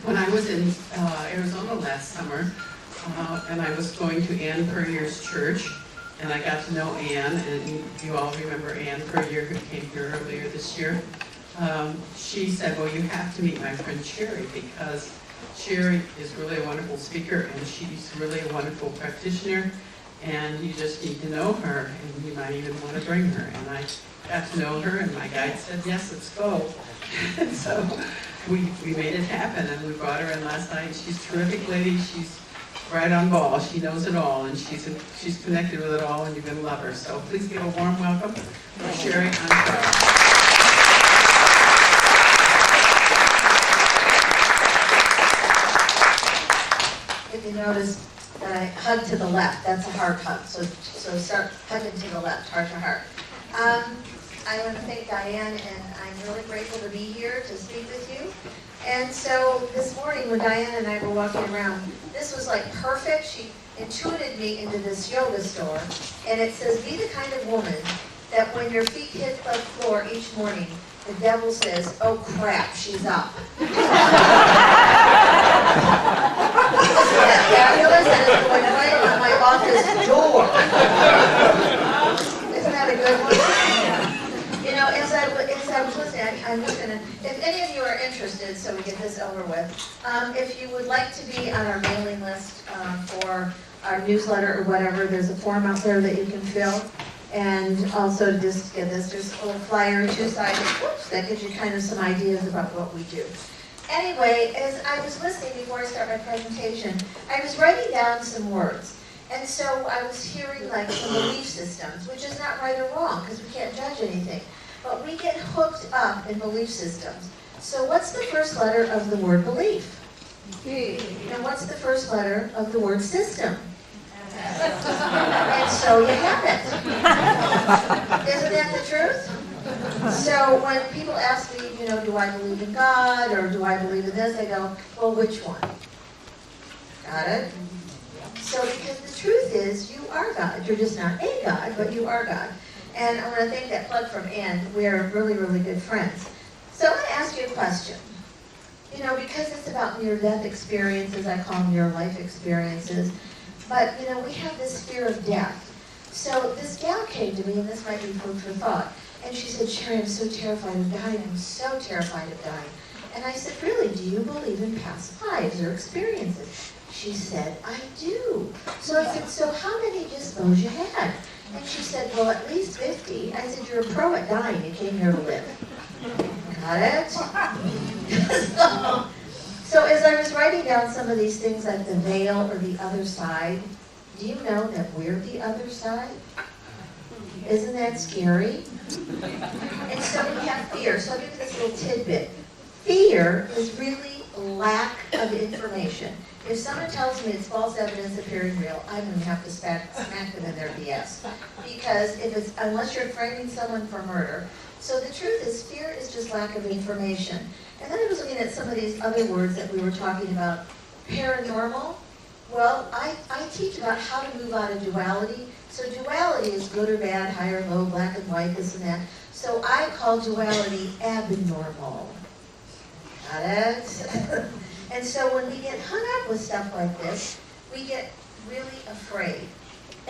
When I was in Arizona last summer, and I was going to Ann Puryear's church, and I got to know Ann, and you all remember Ann Puryear, who came here earlier this year. She said, well, you have to meet my friend Sherry, because Sherry is really a wonderful speaker, and she's really a wonderful practitioner, and you just need to know her, and you might even want to bring her. And I got to know her, and my guide said, yes, let's go. And so we made it happen, and we brought her in last night. She's a terrific lady. She's right on ball. She knows it all, and she's connected with it all, and you're going to love her. So please give a warm welcome to Sherry Anshara. If you notice that I hug to the left, that's a heart hug. So start hugging to the left, heart to heart. I want to thank Diane, and I'm really grateful to be here to speak with you. And so this morning when Diane and I were walking around, this was like perfect. She intuited me into this yoga store, and it says, be the kind of woman that when your feet hit the floor each morning, the devil says, oh crap, she's up. Fabulous, and it's going right on my office door. Isn't that a good one? You know, as I was listening, I'm just going to, if any of you are interested, so we get this over with, if you would like to be on our mailing list for our newsletter or whatever, there's a form out there that you can fill. And also just get this, there's a little flyer, two-sided, whoops, that gives you kind of some ideas about what we do. Anyway, as I was listening before I start my presentation, I was writing down some words. And so I was hearing like some belief systems, which is not right or wrong, because we can't judge anything. But we get hooked up in belief systems. So what's the first letter of the word belief? B. And what's the first letter of the word system? And so you have it. Isn't that the truth? So when people ask me, you know, do I believe in God or do I believe in this, I go, well, which one? Got it? So because the truth is, you are God. You're just not a God, but you are God. And I want to thank that plug from Ann. We're really, really good friends. So I want to ask you a question. You know, because it's about near-death experiences, I call them near-life experiences. But, you know, we have this fear of death. So this gal came to me, and this might be food for thought, and she said, Sherry, I'm so terrified of dying. I'm so terrified of dying. And I said, really, do you believe in past lives or experiences? She said, I do. So I said, so how many do you suppose you had? And she said, well, at least 50. I said, you're a pro at dying. You came here to live. Got it? So as I was writing down some of these things like the veil or the other side, do you know that we're the other side? Isn't that scary? And so we have fear. So I'll give you this little tidbit. Fear is really lack of information. If someone tells me it's false evidence appearing real, I'm going to have to smack them in their BS. Because unless you're framing someone for murder. So the truth is, fear is just lack of information. And then I was looking at some of these other words that we were talking about. Paranormal. Well, I teach about how to move out of duality. So duality is good or bad, high or low, black and white, this and that. So I call duality abnormal. got it? And so when we get hung up with stuff like this, we get really afraid.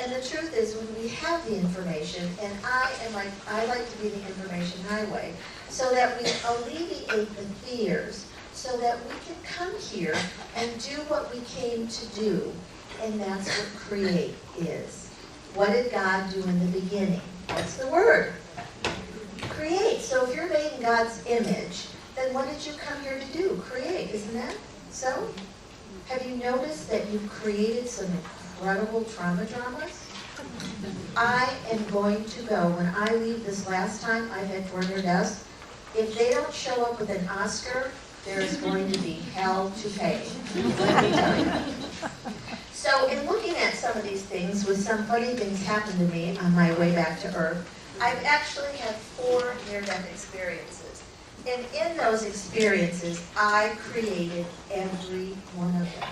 And the truth is, when we have the information, and I like to be the information highway, so that we alleviate the fears, so that we can come here and do what we came to do. And that's what create is. What did God do in the beginning? What's the word? Create. So if you're made in God's image, then what did you come here to do? Create, isn't that so? Have you noticed that you've created some incredible trauma dramas? I am going to go, when I leave this last time, I've had 4 near deaths. If they don't show up with an Oscar, there is going to be hell to pay. Let me tell you. So in looking at some of these things, with some funny things happen to me on my way back to Earth, I've actually had 4 near-death experiences. And in those experiences, I created every one of them.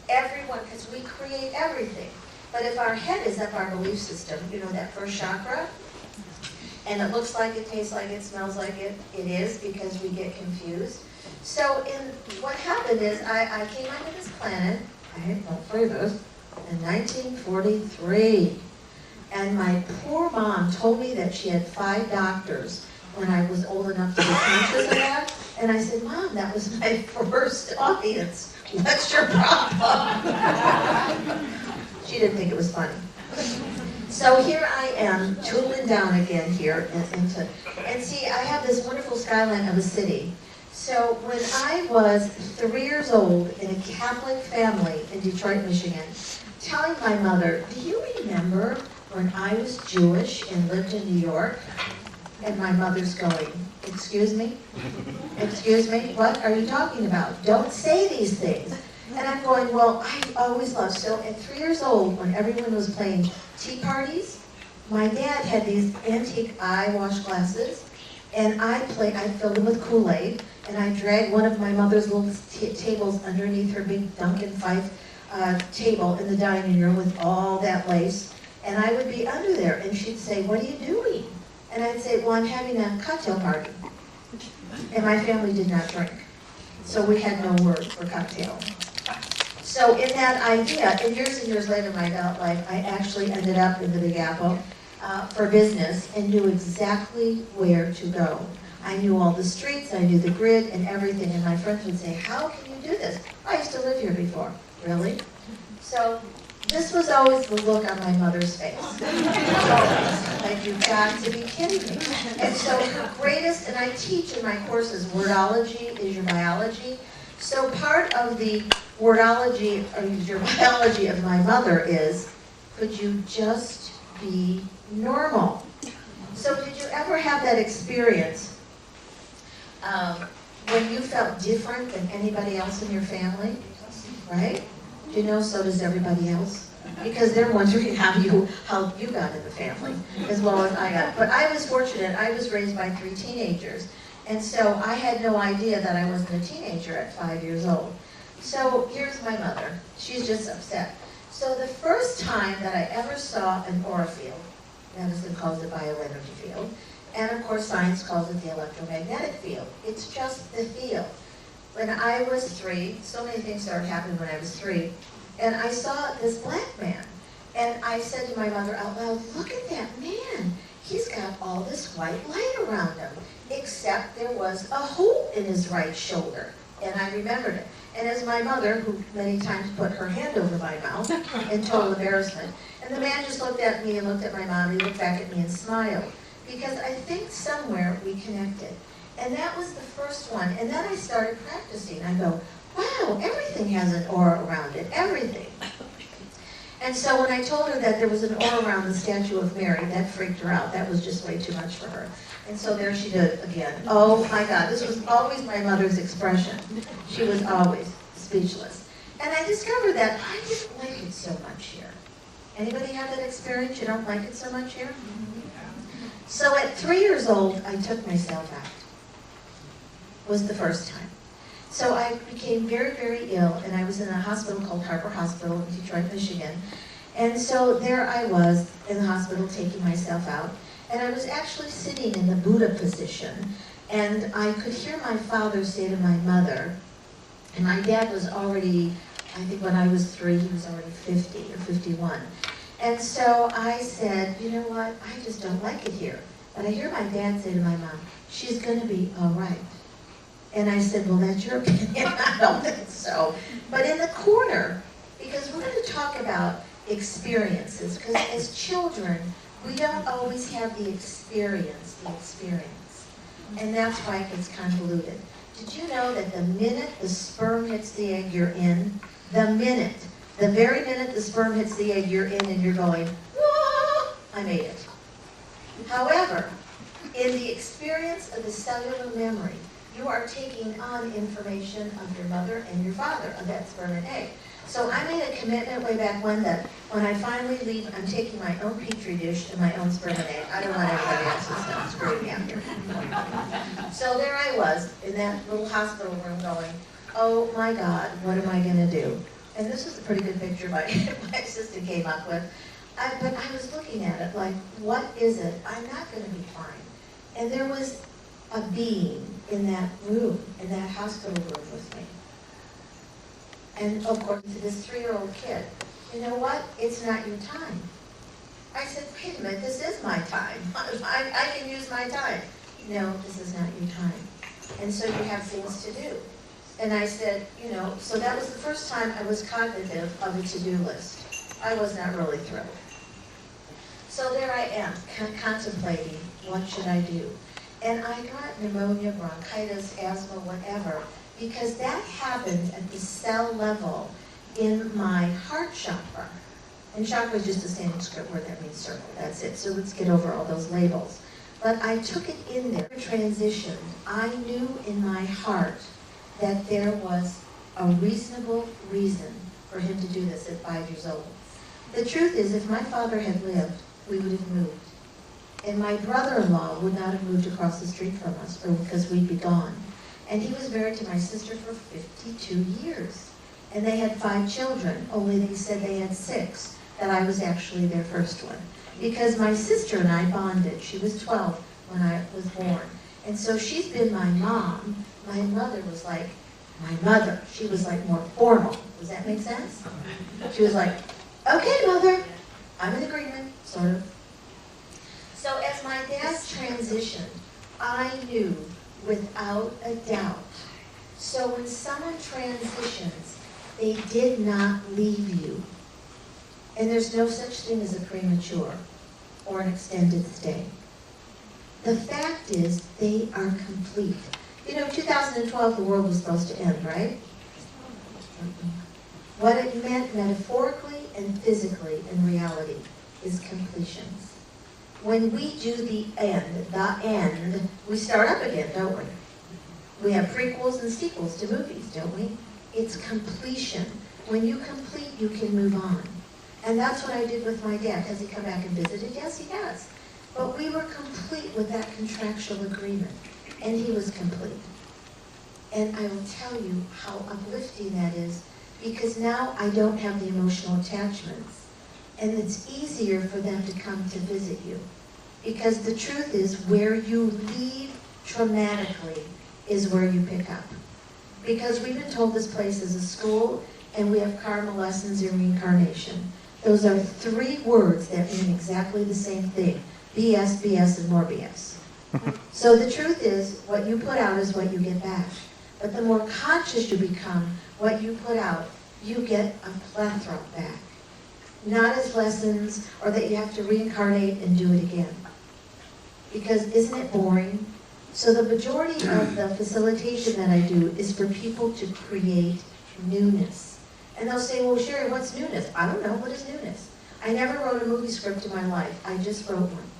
Everyone, because we create everything. But if our head is up our belief system, you know, that first chakra, and it looks like it, tastes like it, smells like it, it is, because we get confused. So what happened is, I came onto this planet, I don't say this, in 1943. And my poor mom told me that she had 5 doctors when I was old enough to be conscious of that. And I said, Mom, that was my first audience. What's your problem? She didn't think it was funny. So here I am, tooling down again here. And see, I have this wonderful skyline of a city. So when I was 3 years old in a Catholic family in Detroit, Michigan, telling my mother, do you remember when I was Jewish and lived in New York? And my mother's going, excuse me? Excuse me? What are you talking about? Don't say these things. And I'm going, well, I always loved. So at 3 years old, when everyone was playing tea parties, my dad had these antique eye wash glasses, and I filled them with Kool-Aid, and I dragged one of my mother's little tables underneath her big Duncan Fife table in the dining room with all that lace, and I would be under there, and she'd say, what are you doing? And I'd say, well, I'm having a cocktail party. And my family did not drink, so we had no word for cocktail. So in that idea, and years later in my adult life, I actually ended up in the Big Apple for business and knew exactly where to go. I knew all the streets, I knew the grid and everything, and my friends would say, how can you do this? I used to live here before. Really? So this was always the look on my mother's face. Like, you've got to be kidding me. And so her greatest, and I teach in my courses, wordology is your biology. So part of the wordology, or your biology of my mother is, could you just be normal? So did you ever have that experience when you felt different than anybody else in your family? Right? You know, so does everybody else. Because they're wondering how you got in the family, as well as I got. But I was fortunate, I was raised by 3 teenagers. And so I had no idea that I wasn't a teenager at 5 years old. So here's my mother. She's just upset. So the first time that I ever saw an aura field, medicine calls it bioenergy field, and of course science calls it the electromagnetic field. It's just the field. When I was 3, so many things started happening when I was 3, and I saw this black man. And I said to my mother out loud, look at that man. He's got all this white light around him, except there was a hole in his right shoulder. And I remembered it. And as my mother, who many times put her hand over my mouth in total embarrassment, and the man just looked at me and looked at my mom, and he looked back at me and smiled. Because I think somewhere we connected. And that was the first one. And then I started practicing. I go, wow, everything has an aura around it, everything. And so when I told her that there was an aura around the statue of Mary, that freaked her out. That was just way too much for her. And so there she did again. Oh my God, this was always my mother's expression. She was always speechless. And I discovered that I didn't like it so much here. Anybody have that experience? You don't like it so much here? So at 3 years old, I took myself out. Was the first time. So I became very, very ill, and I was in a hospital called Harper Hospital in Detroit, Michigan. And so there I was in the hospital taking myself out, and I was actually sitting in the Buddha position, And I could hear my father say to my mother, and my dad was already, I think when I was 3, he was already 50 or 51. And so I said, you know what, I just don't like it here. But I hear my dad say to my mom, she's going to be all right. And I said, well, that's your opinion. I don't think so. But in the corner, because we're going to talk about experiences, because as children, we don't always have the experience. And that's why it gets convoluted. Did you know that the minute the sperm hits the egg, you're in? The very minute the sperm hits the egg, you're in and you're going, whoa, I made it. However, in the experience of the cellular memory, you are taking on information of your mother and your father, of that sperm and egg. So I made a commitment way back when that when I finally leave, I'm taking my own petri dish and my own sperm and egg. I don't want everybody else's stuff screwing me out here. So there I was in that little hospital room going, oh my God, what am I going to do? And this was a pretty good picture my assistant came up with. But I was looking at it like, what is it? I'm not going to be fine. And there was a being in that room, in that hospital room with me. And of course, to this 3-year-old kid, you know what? It's not your time. I said, wait a minute, this is my time. I can use my time. No, this is not your time. And so you have things to do. And I said, you know, so that was the first time I was cognitive of a to-do list. I was not really thrilled. So there I am, contemplating, what should I do? And I got pneumonia, bronchitis, asthma, whatever, because that happened at the cell level in my heart chakra. And chakra is just a Sanskrit word that means circle, that's it. So let's get over all those labels. But I took it in there, transitioned. I knew in my heart that there was a reasonable reason for him to do this at 5 years old. The truth is, if my father had lived, we would have moved. And my brother-in-law would not have moved across the street from us, or because we'd be gone. And he was married to my sister for 52 years. And they had 5 children, only they said they had 6, that I was actually their first one. Because my sister and I bonded. She was 12 when I was born. And so she's been my mom. My mother was like my mother. She was like more formal. Does that make sense? She was like, okay, mother, I'm in agreement, sort of. So as my dad transitioned, I knew without a doubt. So when someone transitions, they did not leave you. And there's no such thing as a premature or an extended stay. The fact is, they are complete. You know, 2012, the world was supposed to end, right? What it meant metaphorically and physically in reality is completions. When we do the end, we start up again, don't we? We have prequels and sequels to movies, don't we? It's completion. When you complete, you can move on. And that's what I did with my dad. Has he come back and visited? Yes, he has. But we were complete with that contractual agreement. And he was complete. And I will tell you how uplifting that is, because now I don't have the emotional attachments. And it's easier for them to come to visit you. Because the truth is, where you leave traumatically is where you pick up. Because we've been told this place is a school, and we have karma lessons and reincarnation. Those are 3 words that mean exactly the same thing. BS, BS, and more BS. So the truth is, what you put out is what you get back. But the more conscious you become, what you put out, you get a plethora back. Not as lessons, or that you have to reincarnate and do it again. Because isn't it boring? So the majority of the facilitation that I do is for people to create newness. And they'll say, well, Sherry, what's newness? I don't know, what is newness? I never wrote a movie script in my life. I just wrote one.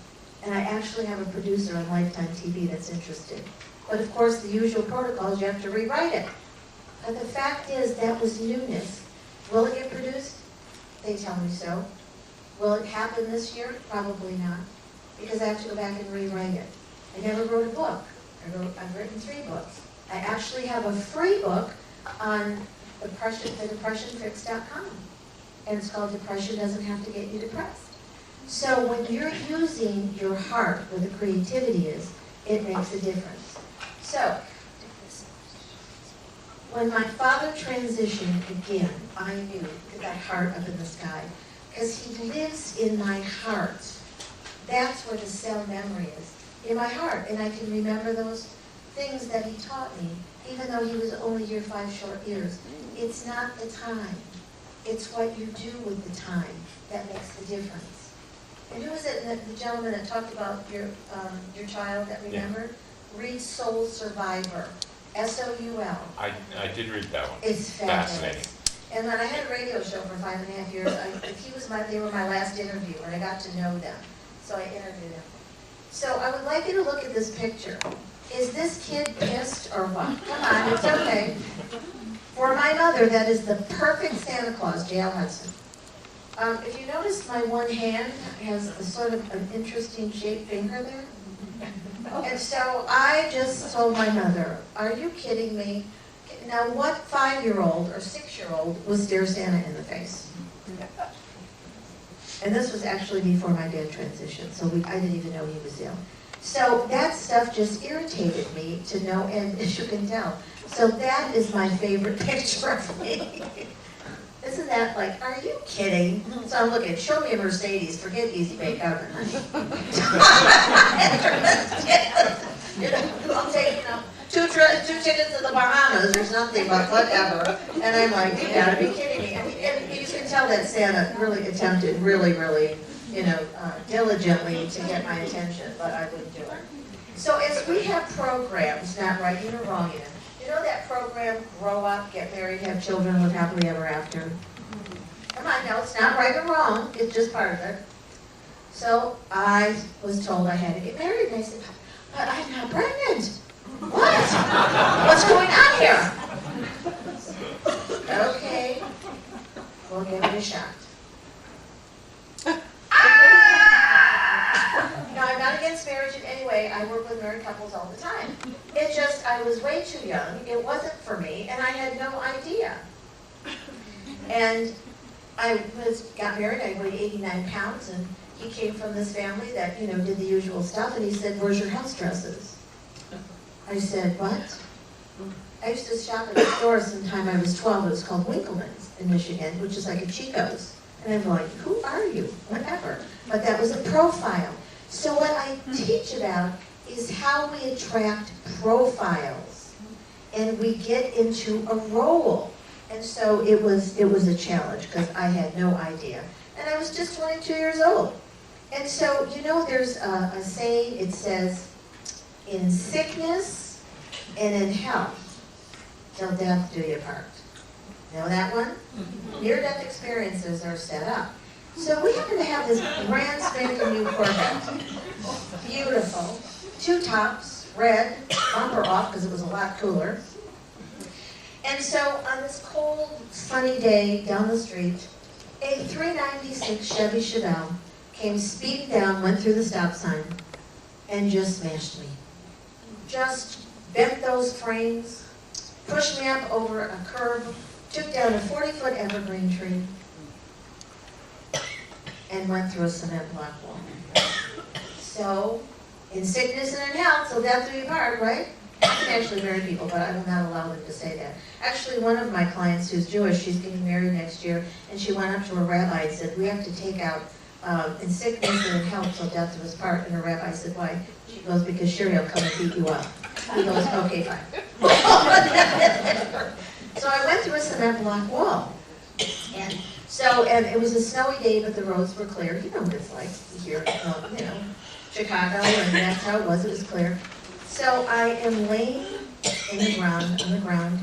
And I actually have a producer on Lifetime TV that's interested. But of course, the usual protocol is you have to rewrite it. But the fact is, that was newness. Will it get produced? They tell me so. Will it happen this year? Probably not. Because I have to go back and rewrite it. I never wrote a book. I've written 3 books. I actually have a free book on depressionfix.com. And it's called Depression Doesn't Have to Get You Depressed. So when you're using your heart where the creativity is, it makes a difference. So, when my father transitioned again, I knew that heart up in the sky, because he lives in my heart. That's where the cell memory is, in my heart. And I can remember those things that he taught me, even though he was only here 5 short years. It's not the time. It's what you do with the time that makes the difference. And who was it, the gentleman that talked about your child that remembered? Yeah. Read Soul Survivor, S-O-U-L. I did read that one. It's fascinating. And then I had a radio show for 5.5 years. They were my last interview, and I got to know them. So I interviewed them. So I would like you to look at this picture. Is this kid pissed or what? Come on, it's okay. For my mother, that is the perfect Santa Claus, J.L. Hudson. If you notice, my one hand has a sort of an interesting shaped finger there. And so I just told my mother, are you kidding me? Now what 5-year-old or 6-year-old would stare Santa in the face? And this was actually before my dad transitioned, so I didn't even know he was ill. So that stuff just irritated me to no end, as you can tell. So that is my favorite picture of me. Isn't that like, are you kidding? So I'm looking, show me a Mercedes, forget Easy Bake Oven, honey. You know, I'll take, two tickets to the Bahamas or something, but whatever. And I'm like, you gotta be kidding me. And you can tell that Santa really attempted really, diligently to get my attention, but I wouldn't do it. So as we have programs, not right or wrong in, you know that program, grow up, get married, have children, live happily ever after? Come on, no, it's not right or wrong, it's just part of it. So I was told I had to get married, and I said, but I'm not pregnant. What? What's going on here? Okay, we'll give it a shot. Now, I'm not against marriage in any way. I work with married couples all the time. It just, I was way too young. It wasn't for me, and I had no idea. And I got married. I weighed 89 pounds, and he came from this family that, did the usual stuff, and he said, where's your house dresses? I said, what? I used to shop at a store sometime I was 12. It was called Winkleman's in Michigan, which is like a Chico's. And I'm like, who are you? Whatever. But that was a profile. So what I teach about is how we attract profiles and we get into a role. And so it was a challenge because I had no idea. And I was just 22 years old. And so, there's a saying, it says, in sickness and in health, till death do you part. Know that one? Near-death experiences are set up. So we happen to have this brand spanking new Corvette. Beautiful. 2 tops, red, bumper off because it was a lot cooler. And so on this cold, sunny day down the street, a 396 Chevy Chevelle came speeding down, went through the stop sign, and just smashed me. Just bent those frames, pushed me up over a curb, took down a 40-foot evergreen tree, and went through a cement block wall. So, in sickness and in health, so death do you part, right? I can actually marry people, but I will not allow them to say that. Actually, one of my clients who's Jewish, she's getting married next year, and she went up to her rabbi and said, we have to take out in sickness and in health till death do us part. And her rabbi said, why? She goes, because Sherry will come and beat you up. He goes, okay, fine. So I went through a cement block wall. And it was a snowy day, but the roads were clear. You know what it's like here, Chicago, and that's how it was. It was clear. So I am laying on the ground,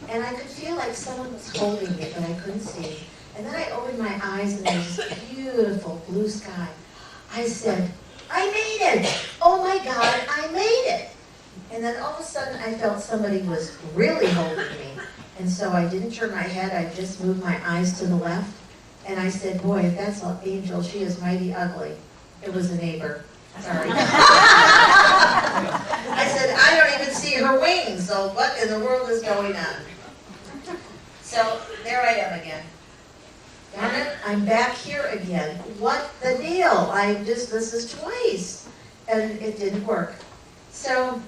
and I could feel like someone was holding me, but I couldn't see. And then I opened my eyes, and there was this beautiful blue sky. I said, I made it! Oh my God, I made it! And then all of a sudden, I felt somebody was really holding me. And so I didn't turn my head, I just moved my eyes to the left. And I said, boy, if that's an angel, she is mighty ugly. It was a neighbor. Sorry. I said, I don't even see her wings, so what in the world is going on? So there I am again. Darn it, I'm back here again. What the deal? This is twice. And it didn't work. So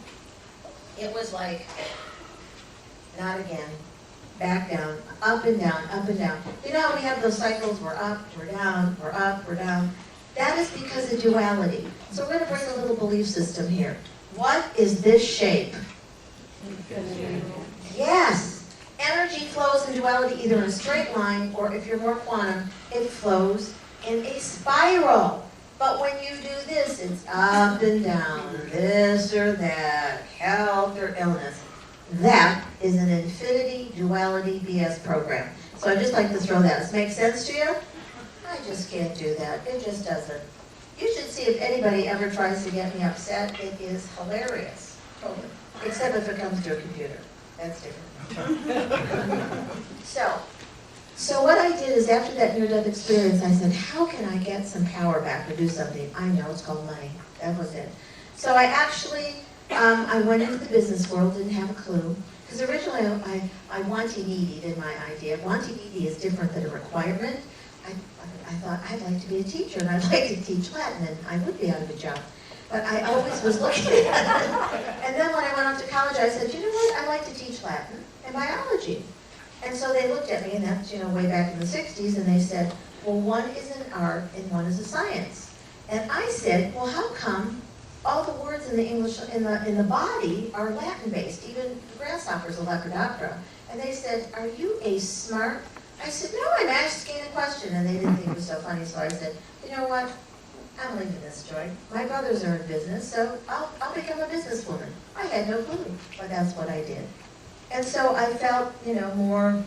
it was like, not again, back down, up and down, up and down. You know how we have those cycles, we're up, we're down, we're up, we're down? That is because of duality. So we're going to bring a little belief system here. What is this shape? Yes. Energy flows in duality either in a straight line, or if you're more quantum, it flows in a spiral. But when you do this, it's up and down, this or that, health or illness. That is an infinity duality BS program. So I'd just like to throw that. Does it make sense to you? I just can't do that. It just doesn't. You should see if anybody ever tries to get me upset. It is hilarious. Totally. Except if it comes to a computer. That's different. So what I did is after that near-death experience, I said, how can I get some power back or do something? I know, it's called money. That was it. So I actually, I went into the business world, didn't have a clue. Because originally I wanty-needy did my idea. Wanty-needy is different than a requirement. I thought I'd like to be a teacher and I'd like to teach Latin and I would be out of a job. But I always was looking at it. And then when I went off to college, I said, you know what, I'd like to teach Latin and biology. And so they looked at me, and that's, way back in the 60s, and they said, well, one is an art and one is a science. And I said, well, how come all the words in the English, in the body are Latin-based, even grasshopper's a lepidoptera. And they said, are you a smart? I said, no, I'm asking a question. And they didn't think it was so funny, so I said, you know what? I'm leaving this joint. My brothers are in business, so I'll become a businesswoman. I had no clue, but that's what I did. And so I felt, more,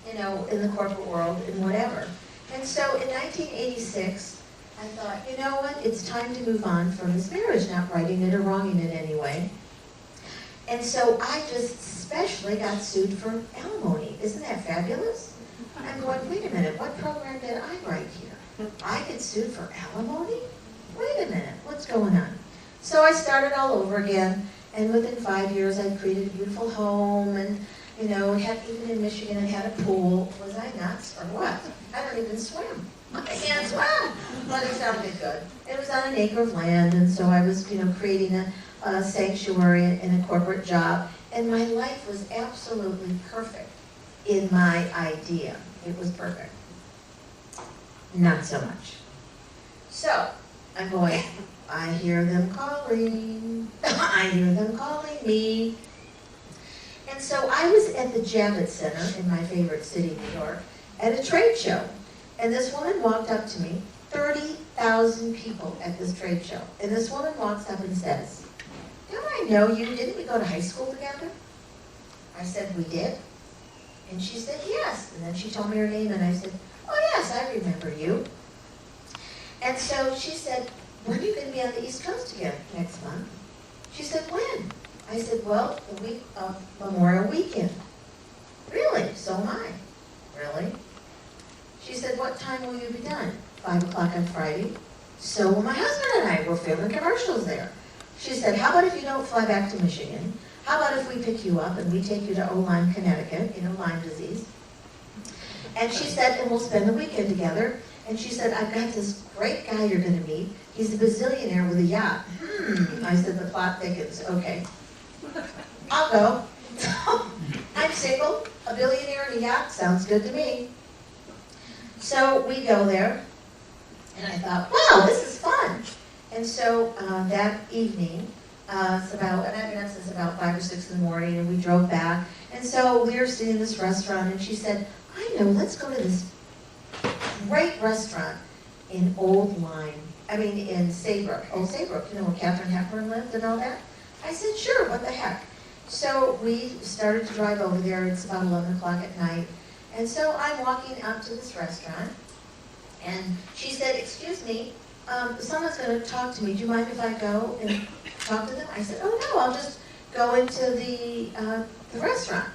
in the corporate world and whatever. And so in 1986, I thought, you know what? It's time to move on from this marriage, not righting it or wronging it anyway. And so I just especially got sued for alimony. Isn't that fabulous? I'm going, wait a minute, what program did I write here? I get sued for alimony? Wait a minute, what's going on? So I started all over again. And within 5 years, I'd created a beautiful home, and even in Michigan, I had a pool. Was I nuts or what? I don't even swim. I can't swim, but it sounded good. It was on an acre of land, and so I was, creating a sanctuary in a corporate job, and my life was absolutely perfect in my idea. It was perfect. Not so much. So I'm going. I hear them calling. I hear them calling me. And so I was at the Javits Center in my favorite city, New York, at a trade show. And this woman walked up to me, 30,000 people at this trade show. And this woman walks up and says, don't I know you? Didn't we go to high school together? I said, we did. And she said, yes. And then she told me her name, and I said, oh yes, I remember you. And so she said, when are you going to be on the East Coast again next month? She said, when? I said, well, the week of Memorial Weekend. Really? So am I. Really? She said, what time will you be done? 5 o'clock on Friday. So will my husband and I. We're filming commercials there. She said, how about if you don't fly back to Michigan? How about if we pick you up and we take you to Lyme, Connecticut, Lyme disease? And she said, and we'll spend the weekend together. And she said, I've got this great guy you're going to meet. He's a bazillionaire with a yacht. I said, the plot thickens. Okay. I'll go. I'm single, a billionaire in a yacht. Sounds good to me. So we go there. And I thought, wow, this is fun. And so that evening, it's about, and I've been up since about 5 or 6 in the morning, and we drove back. And so we were sitting in this restaurant, and she said, I know, let's go to this great restaurant in in Saybrook, Old Saybrook, where Katharine Hepburn lived and all that. I said, sure, what the heck. So we started to drive over there. It's about 11 o'clock at night. And so I'm walking up to this restaurant, and she said, excuse me, someone's going to talk to me. Do you mind if I go and talk to them? I said, oh no, I'll just go into the restaurant.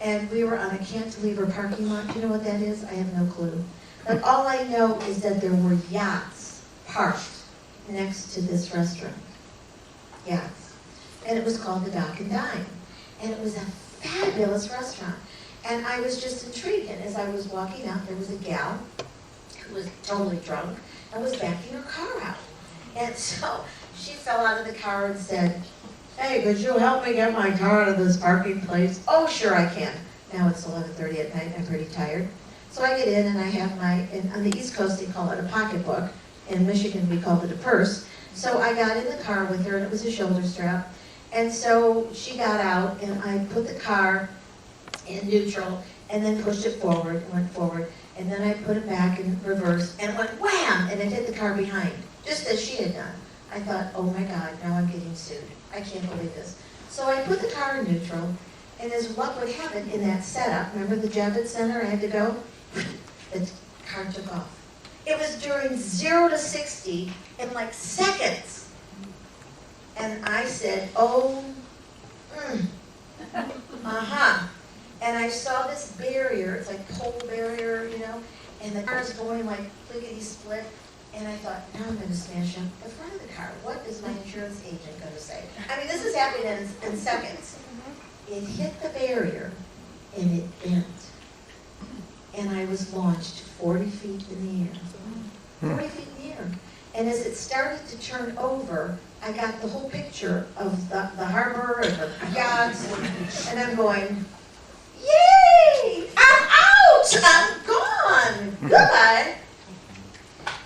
And we were on a cantilever parking lot. Do you know what that is? I have no clue. But all I know is that there were yachts parked next to this restaurant. Yachts. And it was called the Dock and Dine. And it was a fabulous restaurant. And I was just intrigued. And as I was walking out, there was a gal who was totally drunk and was backing her car out. And so she fell out of the car and said, hey, could you help me get my car out of this parking place? Oh, sure I can. Now it's 11:30 at night, I'm pretty tired. So I get in and I have on the East Coast they call it a pocketbook. In Michigan we called it a purse. So I got in the car with her and it was a shoulder strap. And so she got out and I put the car in neutral and then pushed it forward, went forward. And then I put it back in reverse and it went wham! And it hit the car behind, just as she had done. I thought, oh my God, now I'm getting sued. I can't believe this. So I put the car in neutral, and as luck would have it in that setup, remember the Javits Center, I had to go? The car took off. It was during 0 to 60 in like seconds. And I said, oh, And I saw this barrier, it's like pole barrier, and the car is going like clickety-split. And I thought, now I'm going to smash up the front of the car. What is my insurance agent going to say? I mean, this is happening in seconds. It hit the barrier, and it bent. And I was launched 40 feet in the air. 40 feet in the air. And as it started to turn over, I got the whole picture of the harbor and the yachts. And I'm going, yay! I'm out! I'm gone! Goodbye!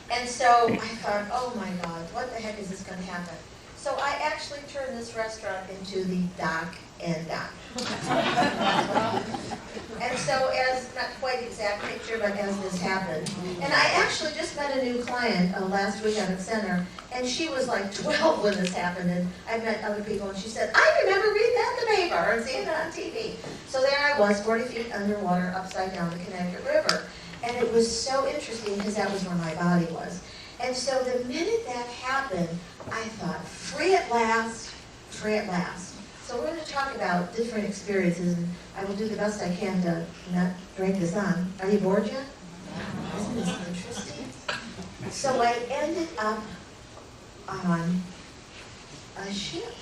And so I thought, oh my God, what the heck is this going to happen? So I actually turned this restaurant into the Dock and Dock. And so as, not quite exact picture, but as this happened. And I actually just met a new client last week at the center, and she was like 12 when this happened, and I met other people, and she said, I remember reading that in the paper and seeing it on TV. So there I was, 40 feet underwater, upside down the Connecticut River. And it was so interesting because that was where my body was. And so the minute that happened, I thought, free at last, free at last. So we're going to talk about different experiences, and I will do the best I can to not drag this on. Are you bored yet? Isn't this interesting? So I ended up on a ship.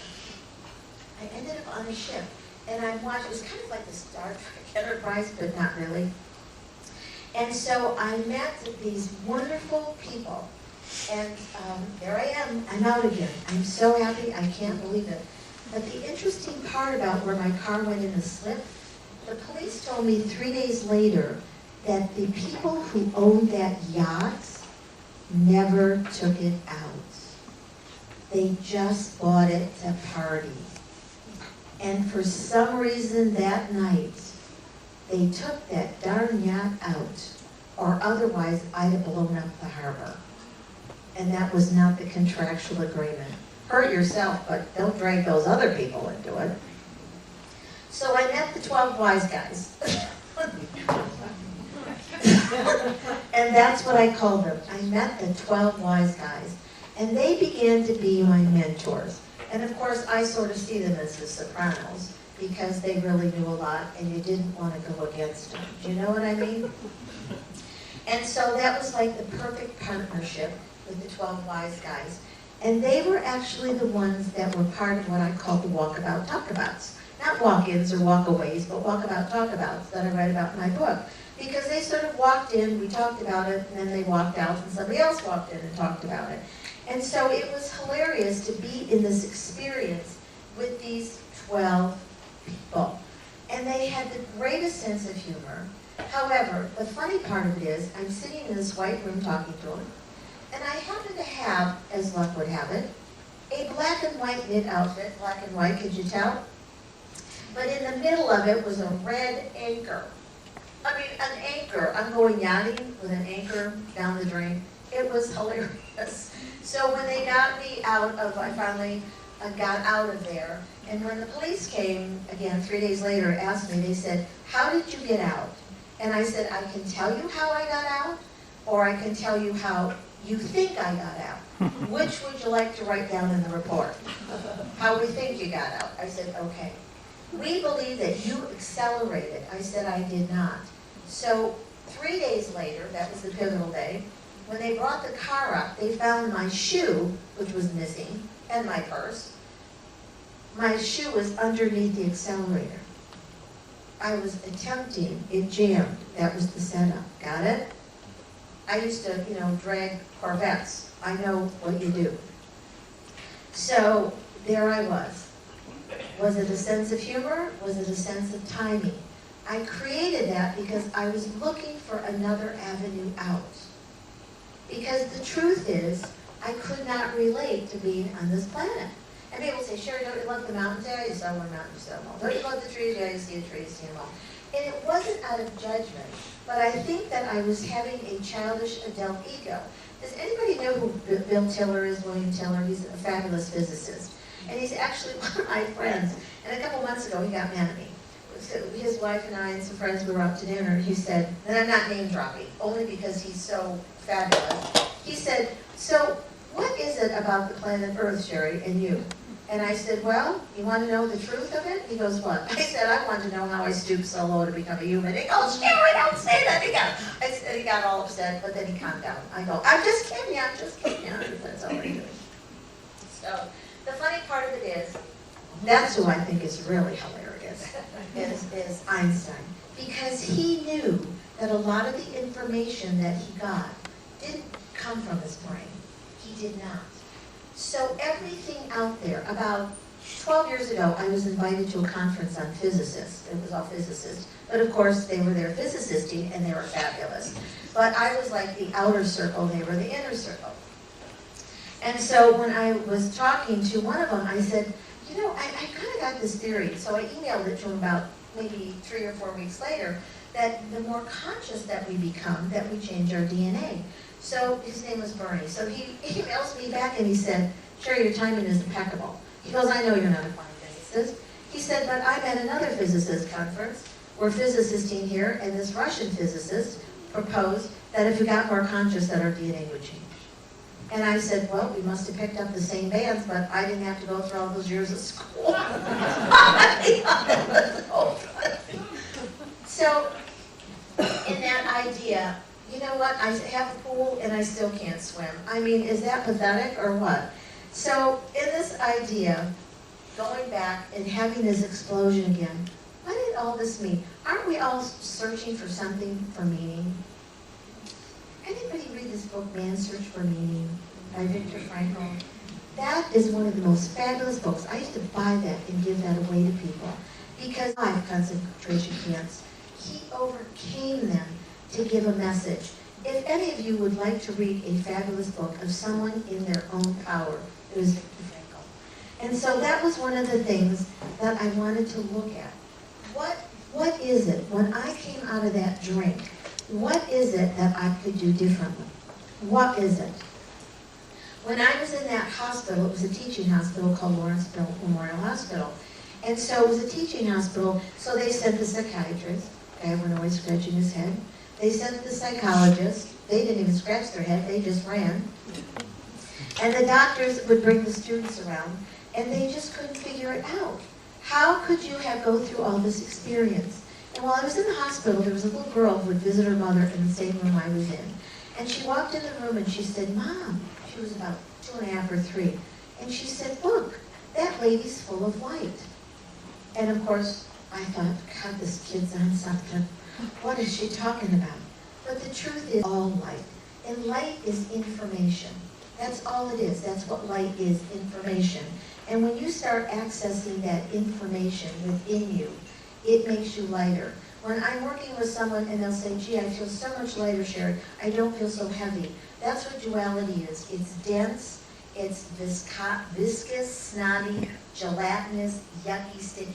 I ended up on a ship. And I watched, it was kind of like the Star Trek Enterprise, but not really. And so I met these wonderful people, and there I am, I'm out again. I'm so happy, I can't believe it. But the interesting part about where my car went in a slip, the police told me 3 days later that the people who owned that yacht never took it out. They just bought it to party. And for some reason that night, they took that darn yacht out, or otherwise I'd have blown up the harbor. And that was not the contractual agreement. Hurt yourself, but don't drag those other people into it. So I met the 12 wise guys. And that's what I called them. I met the 12 wise guys. And they began to be my mentors. And of course, I sort of see them as the Sopranos, because they really knew a lot and you didn't want to go against them. Do you know what I mean? And so that was like the perfect partnership with the 12 wise guys. And they were actually the ones that were part of what I call the walkabout talkabouts. Not walk-ins or walkaways, but walkabout talkabouts that I write about in my book. Because they sort of walked in, we talked about it, and then they walked out and somebody else walked in and talked about it. And so it was hilarious to be in this experience with these 12 people. And they had the greatest sense of humor. However, the funny part of it is, I'm sitting in this white room talking to them, and I happen to have, as luck would have it, a black and white knit outfit, black and white, could you tell? But in the middle of it was a red anchor. I mean, an anchor. I'm going yachting with an anchor down the drain. It was hilarious. So when they got me out of, I finally got out of there, and when the police came, again, 3 days later, asked me, they said, how did you get out? And I said, I can tell you how I got out, or I can tell you how you think I got out. Which would you like to write down in the report? How we think you got out. I said, okay. We believe that you accelerated. I said, I did not. So 3 days later, that was the pivotal day, when they brought the car up, they found my shoe, which was missing, and my purse. My shoe was underneath the accelerator. I was attempting, it jammed. That was the setup. Got it? I used to, drag Corvettes. I know what you do. So there I was. Was it a sense of humor? Was it a sense of timing? I created that because I was looking for another avenue out. Because the truth is, I could not relate to being on this planet. And people say, Sherry, don't you love the mountains? Yeah, you saw one mountain, you saw them all. Don't you love the trees? Yeah, you see a tree, you see them all. And it wasn't out of judgment, but I think that I was having a childish adult ego. Does anybody know who Bill Tiller is, William Tiller? He's a fabulous physicist. And he's actually one of my friends. And a couple months ago, he got mad at me. So his wife and I and some friends, we were out to dinner. He said, and I'm not name dropping, only because he's so fabulous. He said, so what is it about the planet Earth, Sherry, and you? And I said, well, you want to know the truth of it? He goes, what? I said, I want to know how I stooped so low to become a human. He goes, Sherry, don't say that. I said, he got all upset, but then he calmed down. I go, I'm just kidding, I'm just kidding. That's all I'm doing. So the funny part of it is, that's who I think is really hilarious, is Einstein. Because he knew that a lot of the information that he got didn't come from his brain. He did not. So everything out there, about 12 years ago, I was invited to a conference on physicists. It was all physicists. But of course, they were there physicisting, and they were fabulous. But I was like the outer circle, they were the inner circle. And so when I was talking to one of them, I said, you know, I kind of got this theory. So I emailed it to him about maybe 3 or 4 weeks later, that the more conscious that we become, that we change our DNA. So his name was Bernie. So he emails me back and he said, Sherry, your timing is impeccable. He goes, I know you're not a quantum physicist. He said, but I'm at another physicist conference. We're physicisting here, and this Russian physicist proposed that if we got more conscious, that our DNA would change. And I said, well, we must have picked up the same bands, but I didn't have to go through all those years of school. So, in that idea, you know what, I have a pool and I still can't swim. I mean, is that pathetic or what? So, in this idea, going back and having this explosion again, what did all this mean? Aren't we all searching for something for meaning? Anybody read this book, Man's Search for Meaning, by Viktor Frankl? That is one of the most fabulous books. I used to buy that and give that away to people because I have concentration camps. He overcame them to give a message. If any of you would like to read a fabulous book of someone in their own power, it was Viktor Frankl. And so that was one of the things that I wanted to look at. What is it, when I came out of that drink, what is it that I could do differently? What is it? When I was in that hospital, it was a teaching hospital called Lawrenceville Memorial Hospital. And so it was a teaching hospital, so they sent the psychiatrist, everyone always scratching his head. They sent the psychologist, they didn't even scratch their head, they just ran. And the doctors would bring the students around, and they just couldn't figure it out. How could you go through all this experience? And while I was in the hospital, there was a little girl who would visit her mother in the same room I was in. And she walked in the room and she said, Mom, she was about 2.5 or 3, and she said, look, that lady's full of light. And of course, I thought, God, this kid's on something. What is she talking about? But the truth is all light. And light is information. That's all it is. That's what light is, information. And when you start accessing that information within you, it makes you lighter. When I'm working with someone and they'll say, gee, I feel so much lighter, Sherry, I don't feel so heavy. That's what duality is. It's dense, it's viscous, snotty, gelatinous, yucky, sticky.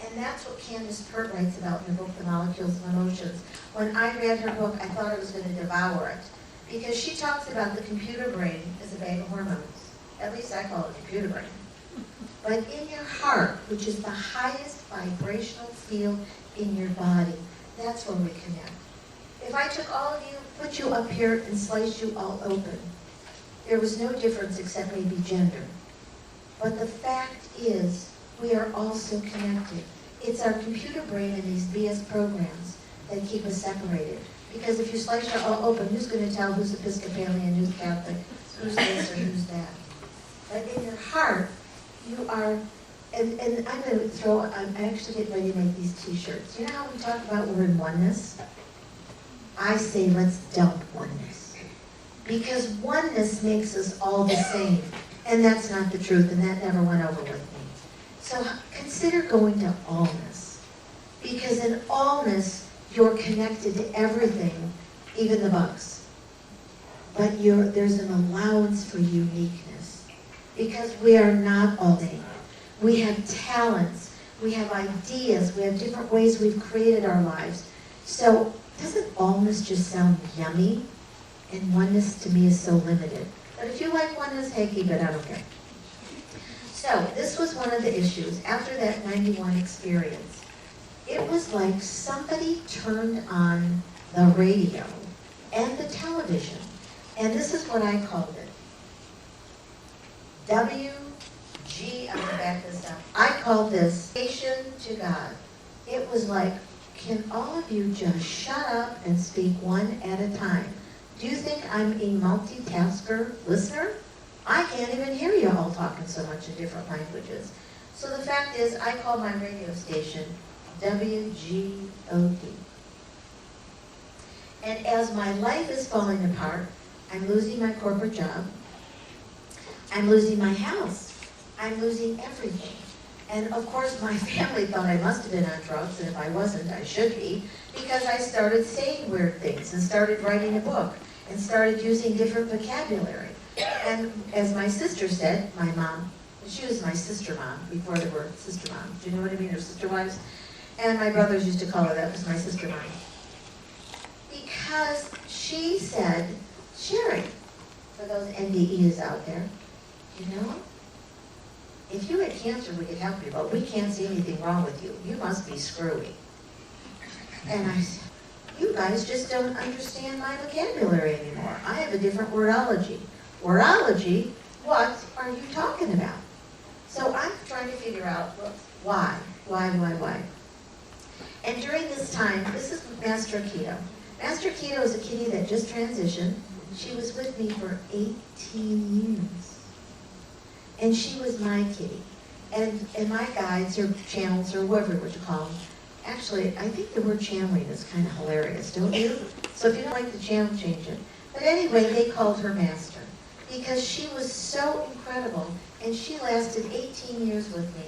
And that's what Candace Pert writes about in her book, The Molecules of Emotions. When I read her book, I thought I was going to devour it. Because she talks about the computer brain as a bag of hormones. At least I call it computer brain. But in your heart, which is the highest vibrational field in your body, that's where we connect. If I took all of you, put you up here, and sliced you all open, there was no difference except maybe gender. But the fact is, we are also connected. It's our computer brain and these BS programs that keep us separated. Because if you slice you all open, who's going to tell who's Episcopalian, who's Catholic, who's this or who's that? But in your heart, you are, and I'm going to throw, I'm actually getting ready to make these t-shirts. You know how we talk about we're in oneness? I say let's dump oneness. Because oneness makes us all the same. And that's not the truth, and that never went over with me. So consider going to allness, because in allness, you're connected to everything, even the bugs. But there's an allowance for uniqueness, because we are not all the same. We have talents, we have ideas, we have different ways we've created our lives. So doesn't allness just sound yummy? And oneness to me is so limited. But if you like oneness, hey, keep it, I don't care. So this was one of the issues. After that 91 experience, it was like somebody turned on the radio and the television. And this is what I called it. I'm going to back this up. I called this Station to God. It was like, can all of you just shut up and speak one at a time? Do you think I'm a multitasker listener? I can't even hear you all talking so much in different languages. So the fact is, I called my radio station WGOD. And as my life is falling apart, I'm losing my corporate job, I'm losing my house, I'm losing everything. And of course, my family thought I must have been on drugs, and if I wasn't, I should be, because I started saying weird things and started writing a book and started using different vocabulary. And as my sister said, my mom, she was my sister mom before there were sister moms. Do you know what I mean? Or sister wives? And my brothers used to call her that, was my sister mom. Because she said, Sherry, for those NDEs out there, you know, if you had cancer, we could help you, but we can't see anything wrong with you. You must be screwy. And I said, you guys just don't understand my vocabulary anymore. I have a different wordology. Wordology, what are you talking about? So I'm trying to figure out why. And during this time, this is Master Keto. Master Keto is a kitty that just transitioned. She was with me for 18 years. And she was my kitty. And my guides or channels or whatever what you call them, actually, I think the word channeling is kind of hilarious, don't you? So if you don't like the channel, change it. But anyway, they called her Master because she was so incredible, and she lasted 18 years with me,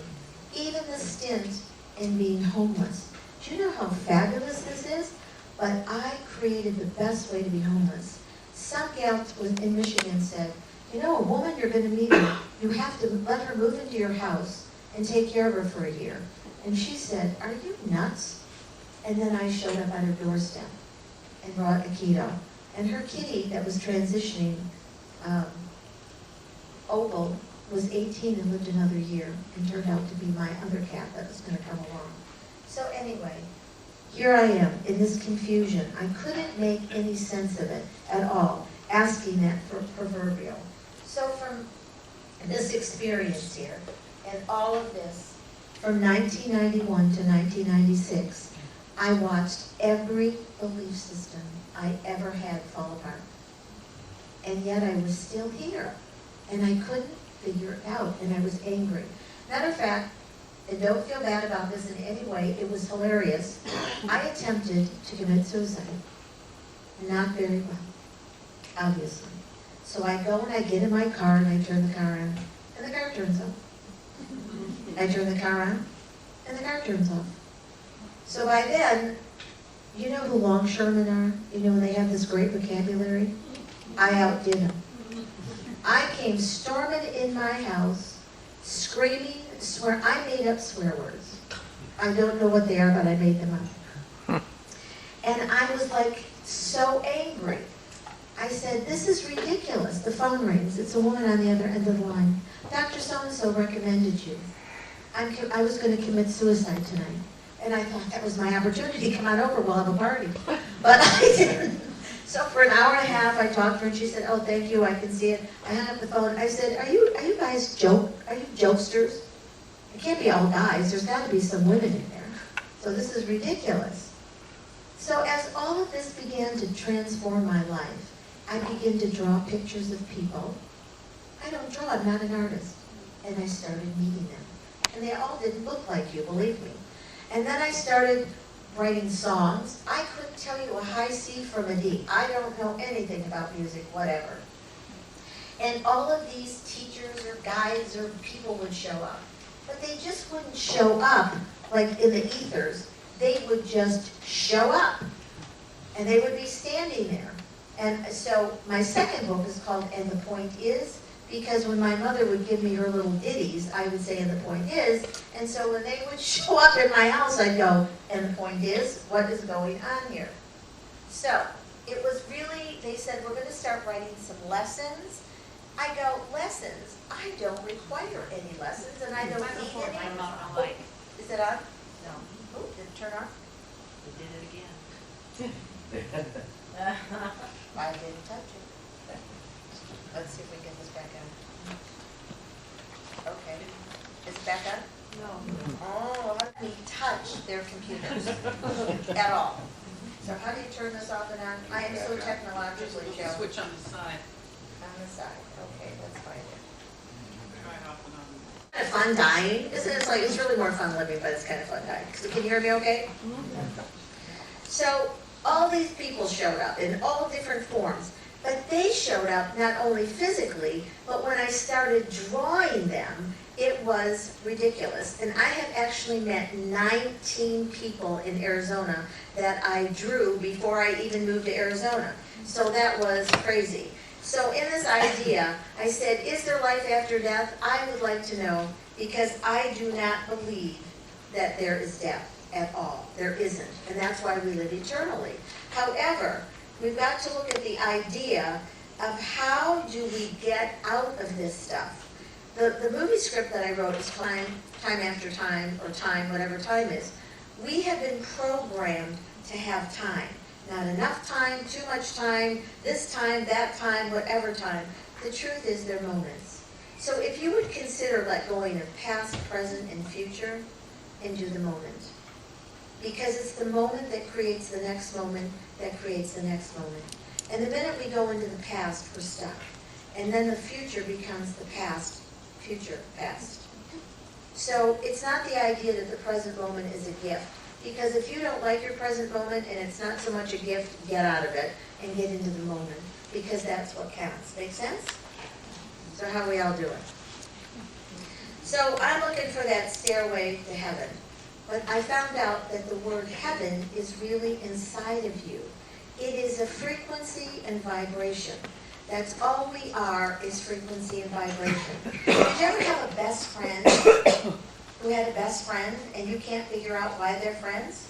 even the stint in being homeless. Do you know how fabulous this is? But I created the best way to be homeless. Some gal in Michigan said, you know, a woman you're going to meet, you have to let her move into your house and take care of her for a year. And she said, are you nuts? And then I showed up at her doorstep and brought a keto. And her kitty that was transitioning, Opal, was 18 and lived another year and turned out to be my other cat that was going to come along. So anyway, here I am in this confusion. I couldn't make any sense of it at all, asking that for proverbial. So from this experience here and all of this, from 1991 to 1996, I watched every belief system I ever had fall apart. And yet I was still here. And I couldn't figure it out. And I was angry. Matter of fact, and don't feel bad about this in any way, it was hilarious. I attempted to commit suicide. Not very well, obviously. So I go and I get in my car and I turn the car on. And the car turns off. I turn the car on and the car turns off. So by then, you know who longshoremen are? You know, they have this great vocabulary. I outdid them. I came storming in my house, screaming, swear. I made up swear words. I don't know what they are, but I made them up. And I was like so angry. I said, this is ridiculous. The phone rings. It's a woman on the other end of the line. Dr. So-and-so recommended you. I was going to commit suicide tonight. And I thought that was my opportunity. Come on over, we'll have a party. But I didn't. So for an hour and a half, I talked to her, and she said, oh, thank you, I can see it. I hung up the phone. I said, are you guys are you jokesters? It can't be all guys. There's got to be some women in there. So this is ridiculous. So as all of this began to transform my life, I began to draw pictures of people. I don't draw, I'm not an artist. And I started meeting them. And they all didn't look like you, believe me. And then I started writing songs. I couldn't tell you a high C from a D. I don't know anything about music, whatever. And all of these teachers or guides or people would show up. but they just wouldn't show up like in the ethers. They would just show up, and they would be standing there. And so my second book is called And the Point Is, because when my mother would give me her little ditties, I would say, and the point is, and so when they would show up in my house, I'd go, and the point is, what is going on here? So, it was really, they said, we're going to start writing some lessons. I go, lessons? I don't require any lessons, and I don't need any. Oh, is it on? No. Oh, did it turn on? We did it again. I didn't touch it. Let's see if we can get this back on. Okay. Is it back on? No. Oh, how do we touch their computers at all? So how do you turn this off and on? I am so technologically challenged. Switch on the side. On the side, okay, let's find it. Try it off and on. Kind of fun dying, isn't it? It's like, it's really more fun living, but it's kind of fun dying. So can you hear me okay? So all these people showed up in all different forms, but they showed up not only physically, but when I started drawing them, it was ridiculous. And I have actually met 19 people in Arizona that I drew before I even moved to Arizona. So that was crazy. So in this idea, I said, is there life after death? I would like to know, because I do not believe that there is death at all. There isn't, and that's why we live eternally. However, we've got to look at the idea of how do we get out of this stuff. The movie script that I wrote is time after time, or time, whatever time is. We have been programmed to have time. Not enough time, too much time, this time, that time, whatever time. The truth is they're moments. So if you would consider let going of past, present, and future, and do the moment. Because it's the moment that creates the next moment, that creates the next moment. And the minute we go into the past, we're stuck. And then the future becomes the past, future, past. So it's not the idea that the present moment is a gift. Because if you don't like your present moment and it's not so much a gift, get out of it and get into the moment. Because that's what counts. Make sense? So how are we all doing? So I'm looking for that stairway to heaven. But I found out that the word heaven is really inside of you. It is a frequency and vibration. That's all we are, is frequency and vibration. Did you ever have a best friend who had a best friend and you can't figure out why they're friends?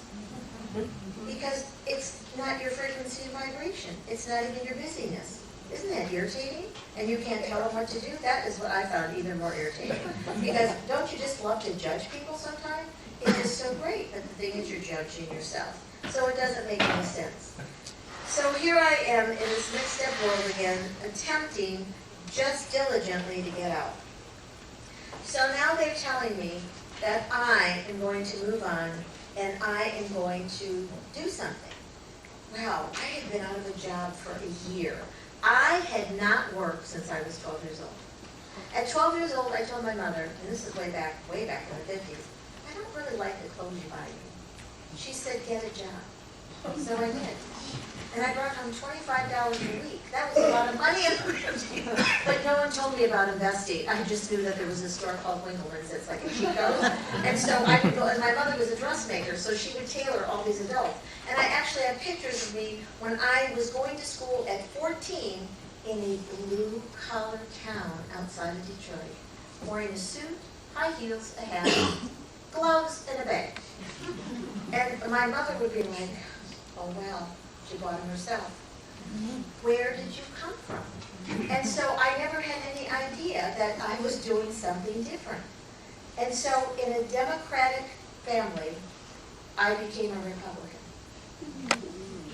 Because it's not your frequency and vibration. It's not even your busyness. Isn't that irritating? And you can't tell them what to do? That is what I found even more irritating. Because don't you just love to judge people sometimes? It is so great, but the thing is you're judging yourself. So it doesn't make any sense. So here I am in this mixed up world again, attempting just diligently to get out. So now they're telling me that I am going to move on and I am going to do something. Wow, I had been out of a job for a year. I had not worked since I was 12 years old. At 12 years old, I told my mother, and this is way back in the 50s, I don't really like the clothes you buy me. She said, get a job. So I did. And I brought home $25 a week. That was a lot of money. But no one told me about investing. I just knew that there was a store called Winkleman's that's like a Chico's. And so I would go, and my mother was a dressmaker, so she would tailor all these adults. And I actually have pictures of me when I was going to school at 14 in a blue-collar town outside of Detroit, wearing a suit, high heels, a hat, gloves, and a bag. And my mother would be like, oh, well. She bought them herself. Where did you come from? And so I never had any idea that I was doing something different. And so in a Democratic family, I became a Republican.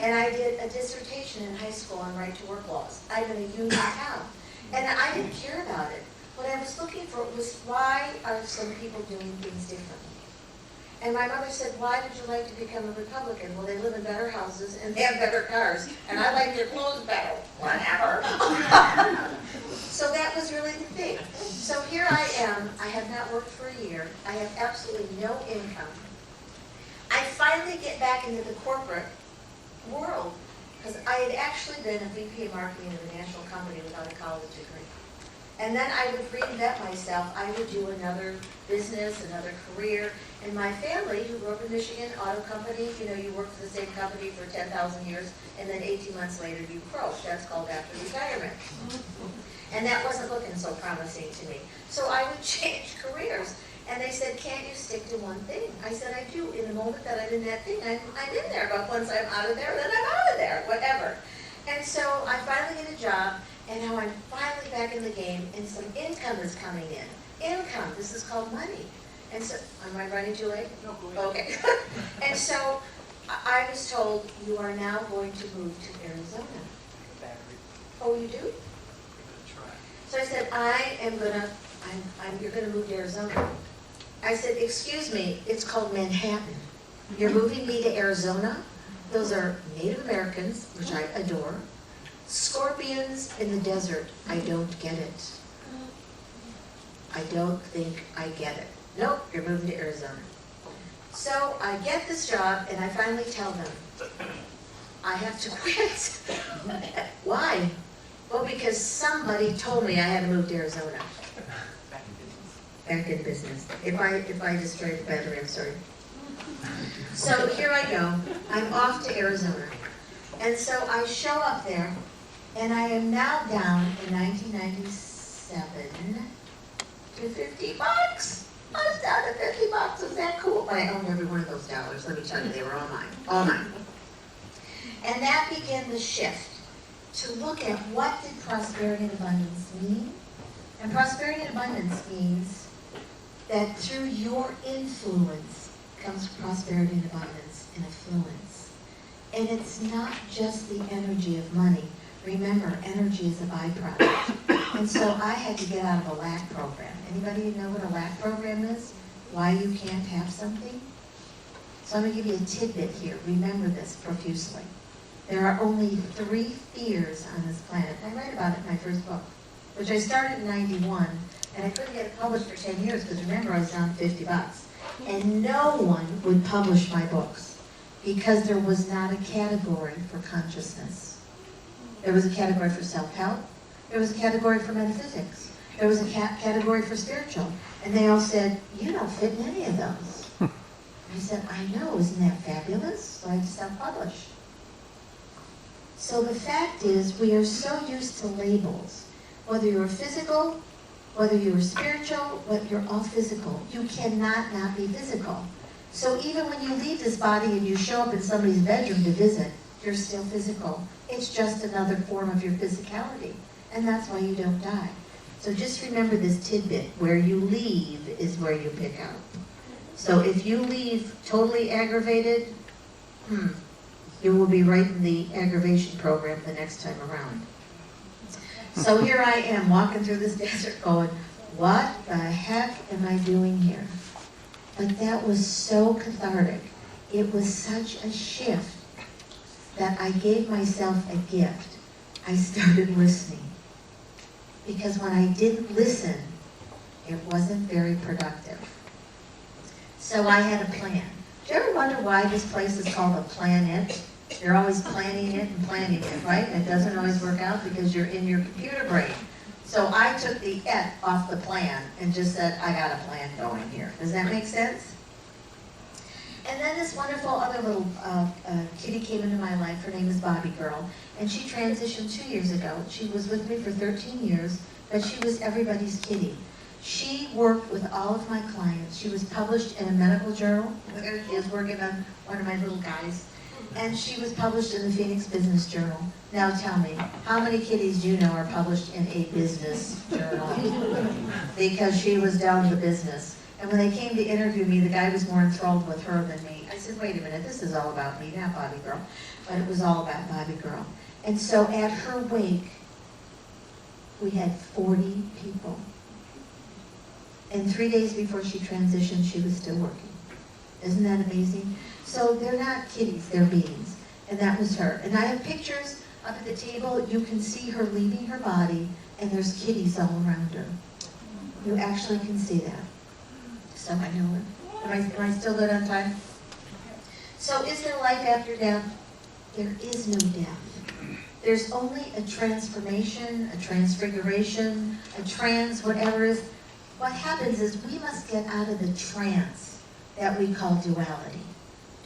And I did a dissertation in high school on right-to-work laws. I'm in a union town. And I didn't care about it. What I was looking for was, why are some people doing things differently? And my mother said, why would you like to become a Republican? Well, they live in better houses and they have better cars, and I like their clothes better. Whatever. So that was really the thing. So here I am. I have not worked for a year. I have absolutely no income. I finally get back into the corporate world because I had actually been a VP of marketing of a national company without a college degree. And then I would reinvent myself. I would do another business, another career. And my family, who grew up in Michigan, auto company, you know, you work for the same company for 10,000 years, and then 18 months later you croak. That's called after retirement. And that wasn't looking so promising to me. So I would change careers. And they said, can't you stick to one thing? I said, I do. In the moment that I'm in that thing, I'm in there. But once I'm out of there, then I'm out of there, whatever. And so I finally get a job, and now I'm finally back in the game, and some income is coming in. Income, this is called money. And so, am I running too late? No, go ahead. Okay. And so I was told, you are now going to move to Arizona. Battery. Oh, you do? Give it a try. So I said, you're gonna move to Arizona. I said, excuse me, it's called Manhattan. You're moving me to Arizona? Those are Native Americans, which I adore. Scorpions in the desert, I don't get it. I don't think I get it. Nope, you're moving to Arizona. So I get this job and I finally tell them, I have to quit. Why? Well, because somebody told me I had to move to Arizona. Back in business. Back in business. If I destroyed the battery, I'm sorry. So here I go. I'm off to Arizona. And so I show up there, and I am now down in 1997 to 50 bucks. I was down to 50 bucks. Is that cool? But I owned every one of those dollars. Let me tell you, they were all mine. All mine. And that began the shift to look at what did prosperity and abundance mean. And prosperity and abundance means that through your influence comes prosperity and abundance and affluence. And it's not just the energy of money. Remember, energy is a byproduct. And so I had to get out of a lack program. Anybody know what a lack program is? Why you can't have something? So I'm going to give you a tidbit here. Remember this profusely. There are only 3 fears on this planet. I write about it in my first book, which I started in 91, and I couldn't get it published for 10 years because remember I was down 50 bucks. And no one would publish my books because there was not a category for consciousness. There was a category for self-help. There was a category for metaphysics. There was a category for spiritual. And they all said, you don't fit in any of those. I said, I know, isn't that fabulous? So I had to self-publish. So the fact is, we are so used to labels. Whether you're physical, whether you're spiritual, whether you're all physical. You cannot not be physical. So even when you leave this body and you show up in somebody's bedroom to visit, you're still physical. It's just another form of your physicality. And that's why you don't die. So just remember this tidbit. Where you leave is where you pick up. So if you leave totally aggravated, you will be right in the aggravation program the next time around. So here I am walking through this desert going, what the heck am I doing here? But that was so cathartic. It was such a shift that I gave myself a gift. I started listening. Because when I didn't listen, it wasn't very productive. So I had a plan. Do you ever wonder why this place is called a planet? You're always planning it and planning it, right? And it doesn't always work out because you're in your computer brain. So I took the F off the plan and just said, I got a plan going here. Does that make sense? And then this wonderful other little kitty came into my life. Her name is Bobby Girl. And she transitioned 2 years ago. She was with me for 13 years, but she was everybody's kitty. She worked with all of my clients. She was published in a medical journal. There she is working on one of my little guys. And she was published in the Phoenix Business Journal. Now tell me, how many kitties do you know are published in a business journal? Because she was down to business. And when they came to interview me, the guy was more enthralled with her than me. I said, wait a minute, this is all about me, not Bobby Girl. But it was all about Bobby Girl. And so at her wake, we had 40 people. And 3 days before she transitioned, she was still working. Isn't that amazing? So they're not kitties, they're beings. And that was her. And I have pictures up at the table. You can see her leaving her body, and there's kitties all around her. You actually can see that. So I know it. Am I still good on time? So is there life after death? There is no death. There's only a transformation, a transfiguration, a trans, whatever it is. What happens is we must get out of the trance that we call duality.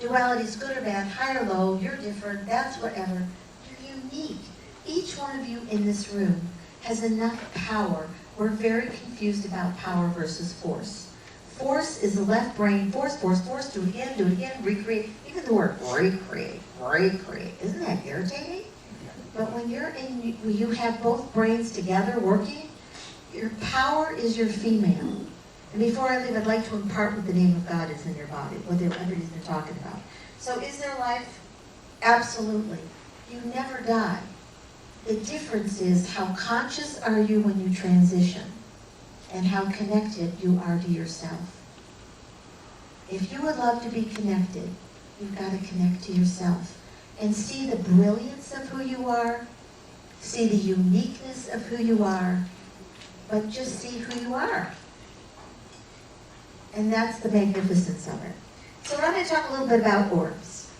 Duality is good or bad, high or low, you're different, that's whatever. You're unique. Each one of you in this room has enough power. We're very confused about power versus force. Force is the left brain, force, do it again, recreate. Even the word recreate. Isn't that irritating? But when you have both brains together working, your power is your female. And before I leave, I'd like to impart what the name of God is in your body, what everybody's been talking about. So is there life? Absolutely. You never die. The difference is how conscious are you when you transition and how connected you are to yourself. If you would love to be connected, you've got to connect to yourself and see the brilliance of who you are, see the uniqueness of who you are, but just see who you are. And that's the magnificence of it. So I'm going to talk a little bit about orbs.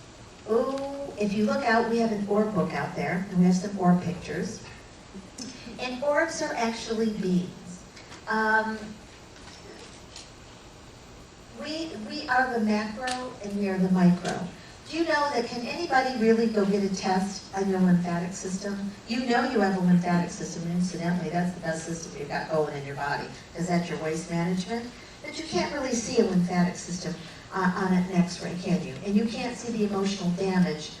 Oh, if you look out, we have an orb book out there, and we have some orb pictures. And orbs are actually beings. We are the macro and we are the micro. Do you know that can anybody really go get a test on your lymphatic system? You know you have a lymphatic system, and incidentally, that's the best system you've got going in your body, because that's your waste management. But you can't really see a lymphatic system on an x-ray, can you? And you can't see the emotional damage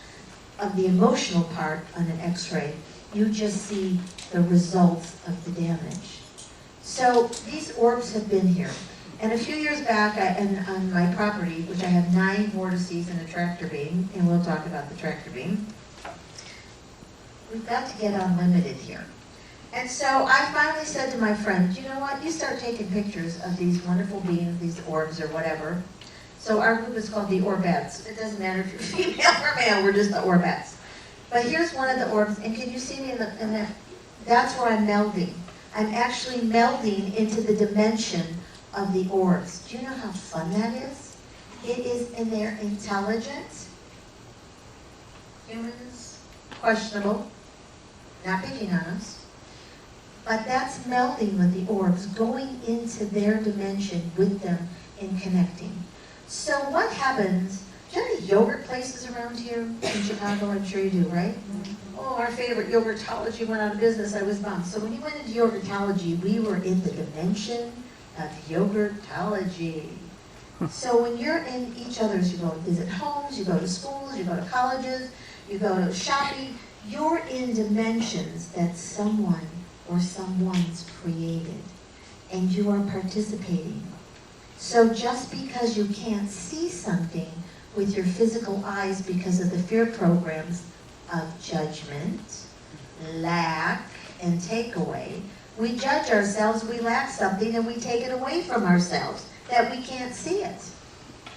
of the emotional part on an x-ray. You just see the results of the damage. So these orbs have been here. And a few years back, on my property, which I have 9 vortices and a tractor beam, and we'll talk about the tractor beam, we've got to get unlimited here. And so I finally said to my friend, you know what, you start taking pictures of these wonderful beings, these orbs or whatever. So our group is called the Orbettes. It doesn't matter if you're female or male, we're just the Orbettes. But here's one of the orbs, and can you see me in that? That's where I'm melding. I'm actually melding into the dimension of the orbs. Do you know how fun that is? It is, and they're intelligent. Humans, questionable, not picking on us. But that's melding with the orbs, going into their dimension with them and connecting. So what happens, do you have any yogurt places around here in Chicago? I'm sure you do, right? Oh, our favorite Yogurtology went out of business. I was bummed. So when you went into Yogurtology, we were in the dimension of Yogurtology. So when you're in each other's, you go and visit homes, you go to schools, you go to colleges, you go to shopping, you're in dimensions that someone or someone's created, and you are participating. So just because you can't see something with your physical eyes because of the fear programs of judgment, lack, and takeaway, we judge ourselves, we lack something, and we take it away from ourselves, that we can't see it.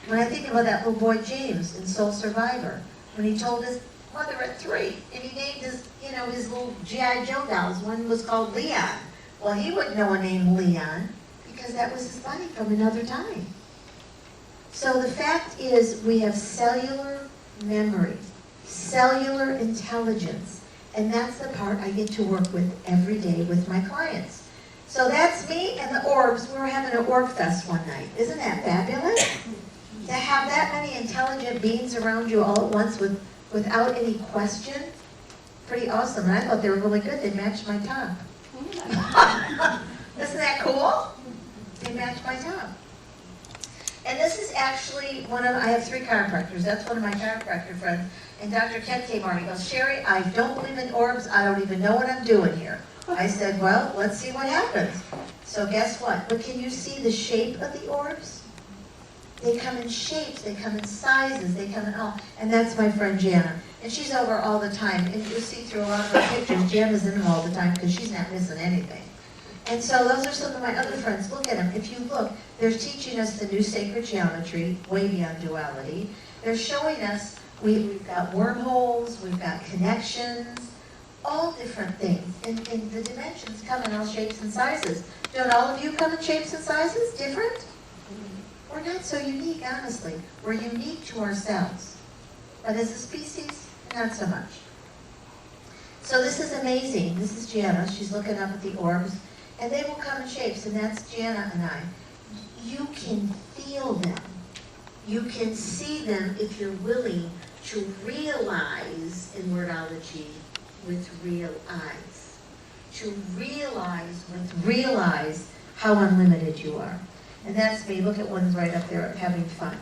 When I think about that little boy James in Soul Survivor, when he told his mother at 3, and he named his, his little G.I. Joe dolls. One was called Leon. Well, he wouldn't know a name Leon, because that was his buddy from another time. So the fact is, we have cellular memory, cellular intelligence. And that's the part I get to work with every day with my clients. So that's me and the orbs. We were having an orb fest one night. Isn't that fabulous? To have that many intelligent beings around you all at once without any question, pretty awesome. And I thought they were really good. They matched my top. Isn't that cool? They matched my top. And this is actually I have 3 chiropractors. That's one of my chiropractor friends. And Dr. Ken came on. He goes, Sherry, I don't believe in orbs. I don't even know what I'm doing here. I said, well, let's see what happens. So guess what? But can you see the shape of the orbs? They come in shapes. They come in sizes. They come in all. And that's my friend Jana. And she's over all the time. And you'll see through a lot of her pictures, Jana's in them all the time because she's not missing anything. And so those are some of my other friends. Look at them. If you look, they're teaching us the new sacred geometry, way beyond duality. They're showing us we've got wormholes, we've got connections, all different things. And the dimensions come in all shapes and sizes. Don't all of you come in shapes and sizes? Different? We're not so unique, honestly. We're unique to ourselves. But as a species, not so much. So this is amazing. This is Jana. She's looking up at the orbs. And they will come in shapes, and that's Jana and I. You can feel them. You can see them if you're willing to realize in wordology with real eyes. To realize how unlimited you are. And that's me. Look at one's right up there having fun.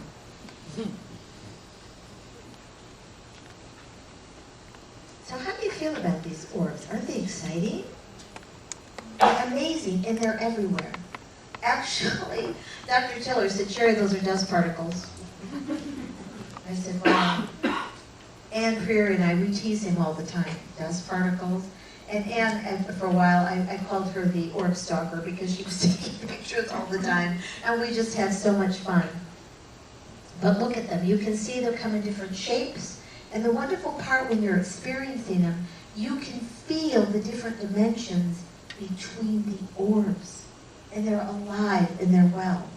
So how do you feel about these orbs? Aren't they exciting? They're amazing, and they're everywhere. Actually, Dr. Tiller said, Sherry, those are dust particles. I said, wow. Ann Prairie and I, we tease him all the time, dust particles. And Ann, for a while, I called her the orb stalker because she was taking pictures all the time, and we just had so much fun. But look at them. You can see them come in different shapes, and the wonderful part when you're experiencing them, you can feel the different dimensions between the orbs, and they're alive and they're well.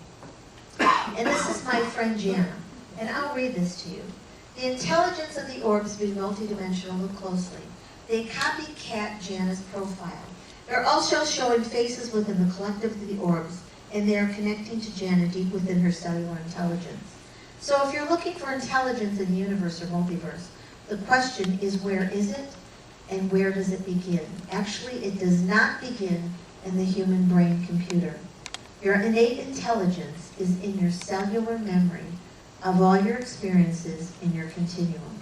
And this is my friend Jana, and I'll read this to you. The intelligence of the orbs being multidimensional, look closely. They copycat Jana's profile. They're also showing faces within the collective of the orbs, and they are connecting to Jana deep within her cellular intelligence. So if you're looking for intelligence in the universe or multiverse, the question is, where is it? And where does it begin? Actually, it does not begin in the human brain computer. Your innate intelligence is in your cellular memory of all your experiences in your continuum.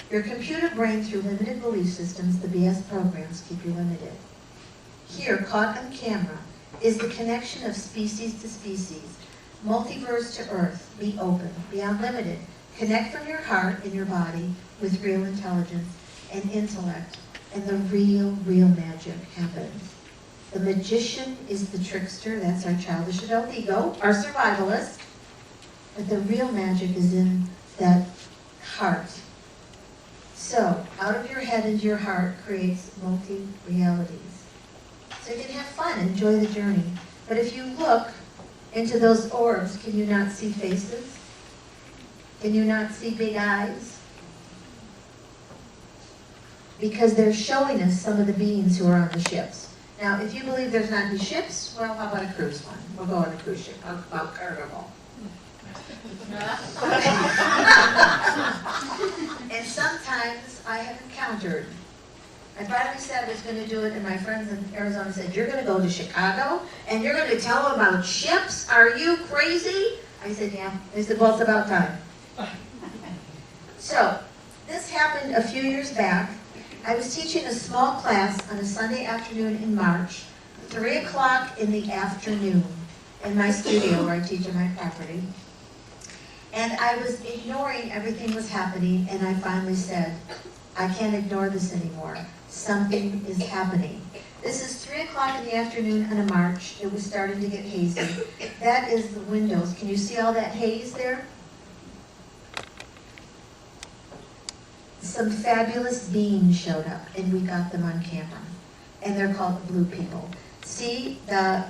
Your computer brain, through limited belief systems, the BS programs, keep you limited. Here, caught on camera, is the connection of species to species, multiverse to earth. Be open, be unlimited. Connect from your heart and your body with real intelligence and intellect, and the real magic happens. The magician is the trickster, that's our childish adult ego, our survivalist, but the real magic is in that heart. So, out of your head into your heart creates multi-realities. So you can have fun, enjoy the journey. But if you look into those orbs, can you not see faces? Can you not see big eyes? Because they're showing us some of the beings who are on the ships. Now, if you believe there's not any ships, well, how about a cruise one? We'll go on a cruise ship. How about Carnival? And sometimes I have encountered, I finally said I was going to do it, and my friends in Arizona said, you're going to go to Chicago, and you're going to tell them about ships? Are you crazy? I said, yeah. They said, well, it's about time. So, this happened a few years back. I was teaching a small class on a Sunday afternoon in March, 3 o'clock in the afternoon, in my studio where I teach on my property. And I was ignoring everything was happening, and I finally said, I can't ignore this anymore. Something is happening. This is 3 o'clock in the afternoon on a March. It was starting to get hazy. That is the windows. Can you see all that haze there? Some fabulous beings showed up, and we got them on camera. And they're called the blue people. See the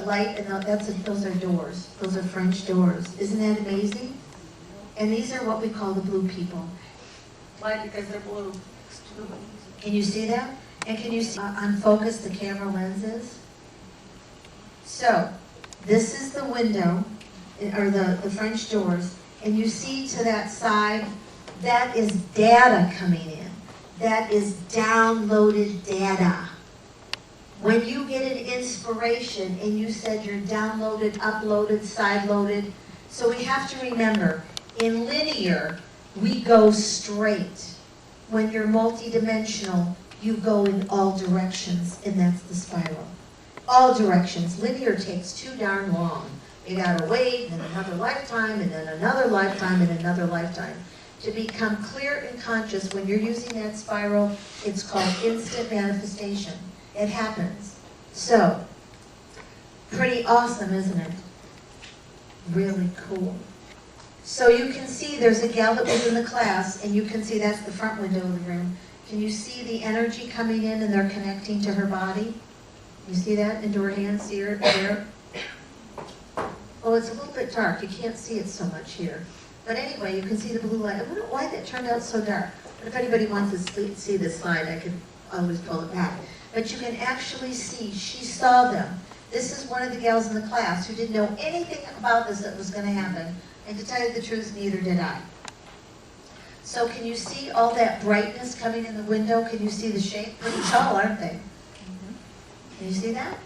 light, and those are doors. Those are French doors. Isn't that amazing? And these are what we call the blue people. Why? Because they're blue. Can you see that? And can you see on focus the camera lenses? So, this is the window, or the French doors, and you see to that side, that is data coming in. That is downloaded data. When you get an inspiration and you said you're downloaded, uploaded, sideloaded, so we have to remember, in linear, we go straight. When you're multidimensional, you go in all directions, and that's the spiral. All directions. Linear takes too darn long. You gotta wait, and another lifetime, and then another lifetime, and another lifetime. To become clear and conscious when you're using that spiral, it's called instant manifestation. It happens. So, pretty awesome, isn't it? Really cool. So you can see there's a gal that was in the class, and you can see that's the front window of the room. Can you see the energy coming in and they're connecting to her body? You see that into her hands here, there? Oh, it's a little bit dark. You can't see it so much here. But anyway, you can see the blue light. I wonder why that turned out so dark. If anybody wants to see this slide, I can always pull it back. But you can actually see, she saw them. This is one of the gals in the class who didn't know anything about this that was going to happen. And to tell you the truth, neither did I. So can you see all that brightness coming in the window? Can you see the shape? Pretty tall, aren't they? Can you see that?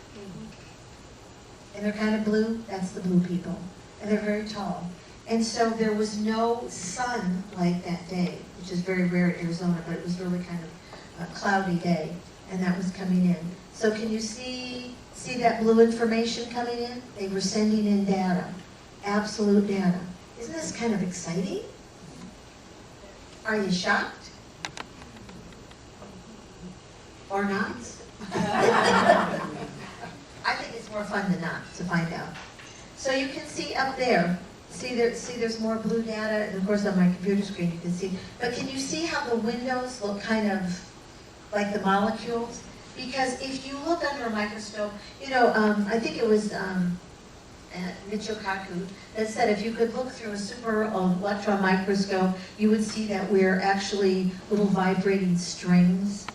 And they're kind of blue. That's the blue people. And they're very tall. And so there was no sun like that day, which is very rare in Arizona, but it was really kind of a cloudy day. And that was coming in. So can you see that blue information coming in? They were sending in data, absolute data. Isn't this kind of exciting? Are you shocked? Or not? I think it's more fun than not to find out. So you can see up there, see there's more blue data, and of course on my computer screen you can see, but can you see how the windows look kind of like the molecules? Because if you look under a microscope, I think it was Michio Kaku that said if you could look through a super electron microscope, you would see that we're actually little vibrating strings.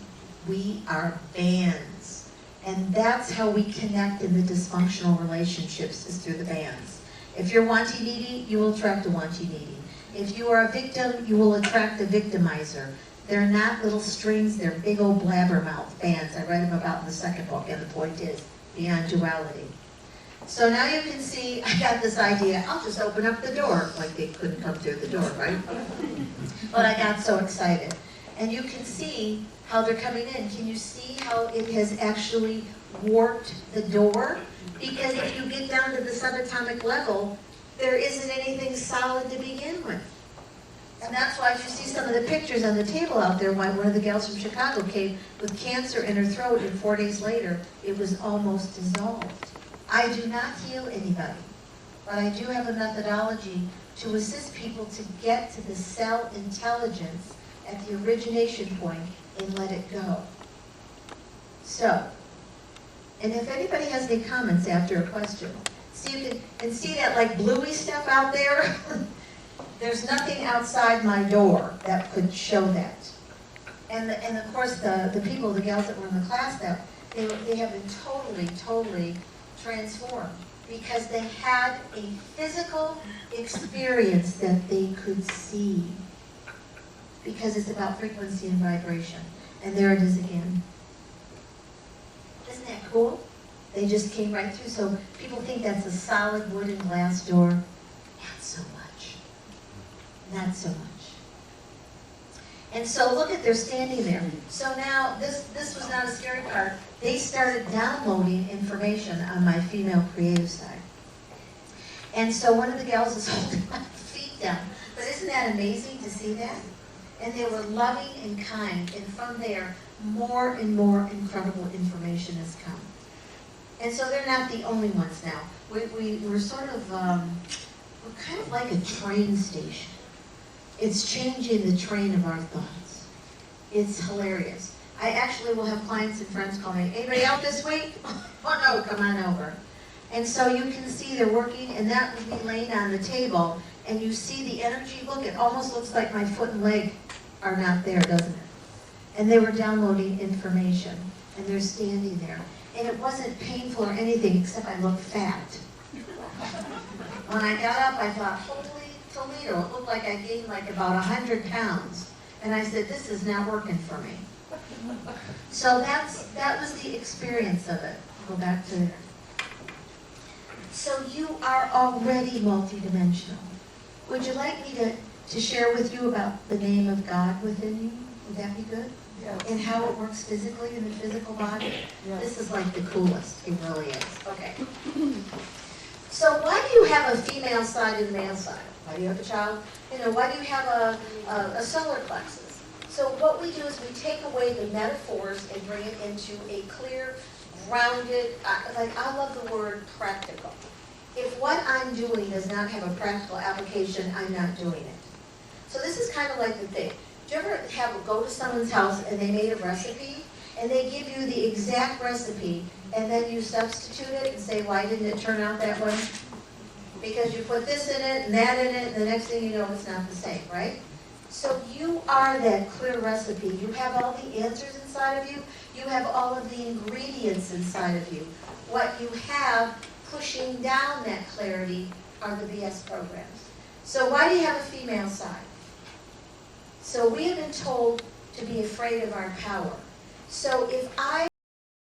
We are bands. And that's how we connect in the dysfunctional relationships, is through the bands. If you're wanty-needy, you will attract a wanty-needy. If you are a victim, you will attract a victimizer. They're not little strings, they're big old blabbermouth bands. I write them about in the second book, and the point is, beyond duality. So now you can see, I got this idea, I'll just open up the door, like they couldn't come through the door, right? But I got so excited. And you can see how they're coming in. Can you see how it has actually warped the door? Because if you get down to the subatomic level, there isn't anything solid to begin with. And that's why you see some of the pictures on the table out there, why one of the gals from Chicago came with cancer in her throat, and 4 days later, it was almost dissolved. I do not heal anybody, but I do have a methodology to assist people to get to the cell intelligence at the origination point and let it go. So, and if anybody has any comments after a question, see that like bluey stuff out there? There's nothing outside my door that could show that. And of course the people, the gals that were in the class, that they have been totally transformed because they had a physical experience that they could see. Because it's about frequency and vibration. And there it is again. Isn't that cool? They just came right through. So people think that's a solid wood and glass door. Not so much. Not so much. And so look at, they're standing there. So now, this was not a scary part. They started downloading information on my female creative side. And so one of the gals is holding my feet down. But isn't that amazing to see that? And they were loving and kind. And from there, more and more incredible information has come. And so they're not the only ones now. We're sort of, we're kind of like a train station. It's changing the train of our thoughts. It's hilarious. I actually will have clients and friends call me, anybody out this week? Oh no, come on over. And so you can see they're working, and that would be laying on the table, and you see the energy. Look, it almost looks like my foot and leg are not there, doesn't it? And they were downloading information, and they're standing there. And it wasn't painful or anything, except I looked fat. When I got up, I thought, holy Toledo, it looked like I gained like about 100 pounds. And I said, this is not working for me. So that was the experience of it. Go back to there. So you are already multidimensional. Would you like me to share with you about the name of God within you? Would that be good? Yes. And how it works physically in the physical body? Yes. This is like the coolest. It really is. Okay. So why do you have a female side and a male side? Why do you have a child? Why do you have a solar plexus? So what we do is we take away the metaphors and bring it into a clear, grounded, I love the word practical. If what I'm doing does not have a practical application, I'm not doing it. So this is kind of like the thing. Do you ever go to someone's house and they made a recipe and they give you the exact recipe and then you substitute it and say, why didn't it turn out that way? Because you put this in it and that in it, and the next thing you know, it's not the same, right? So you are that clear recipe. You have all the answers inside of you. You have all of the ingredients inside of you. What you have pushing down that clarity are the BS programs. So why do you have a female side? So we have been told to be afraid of our power.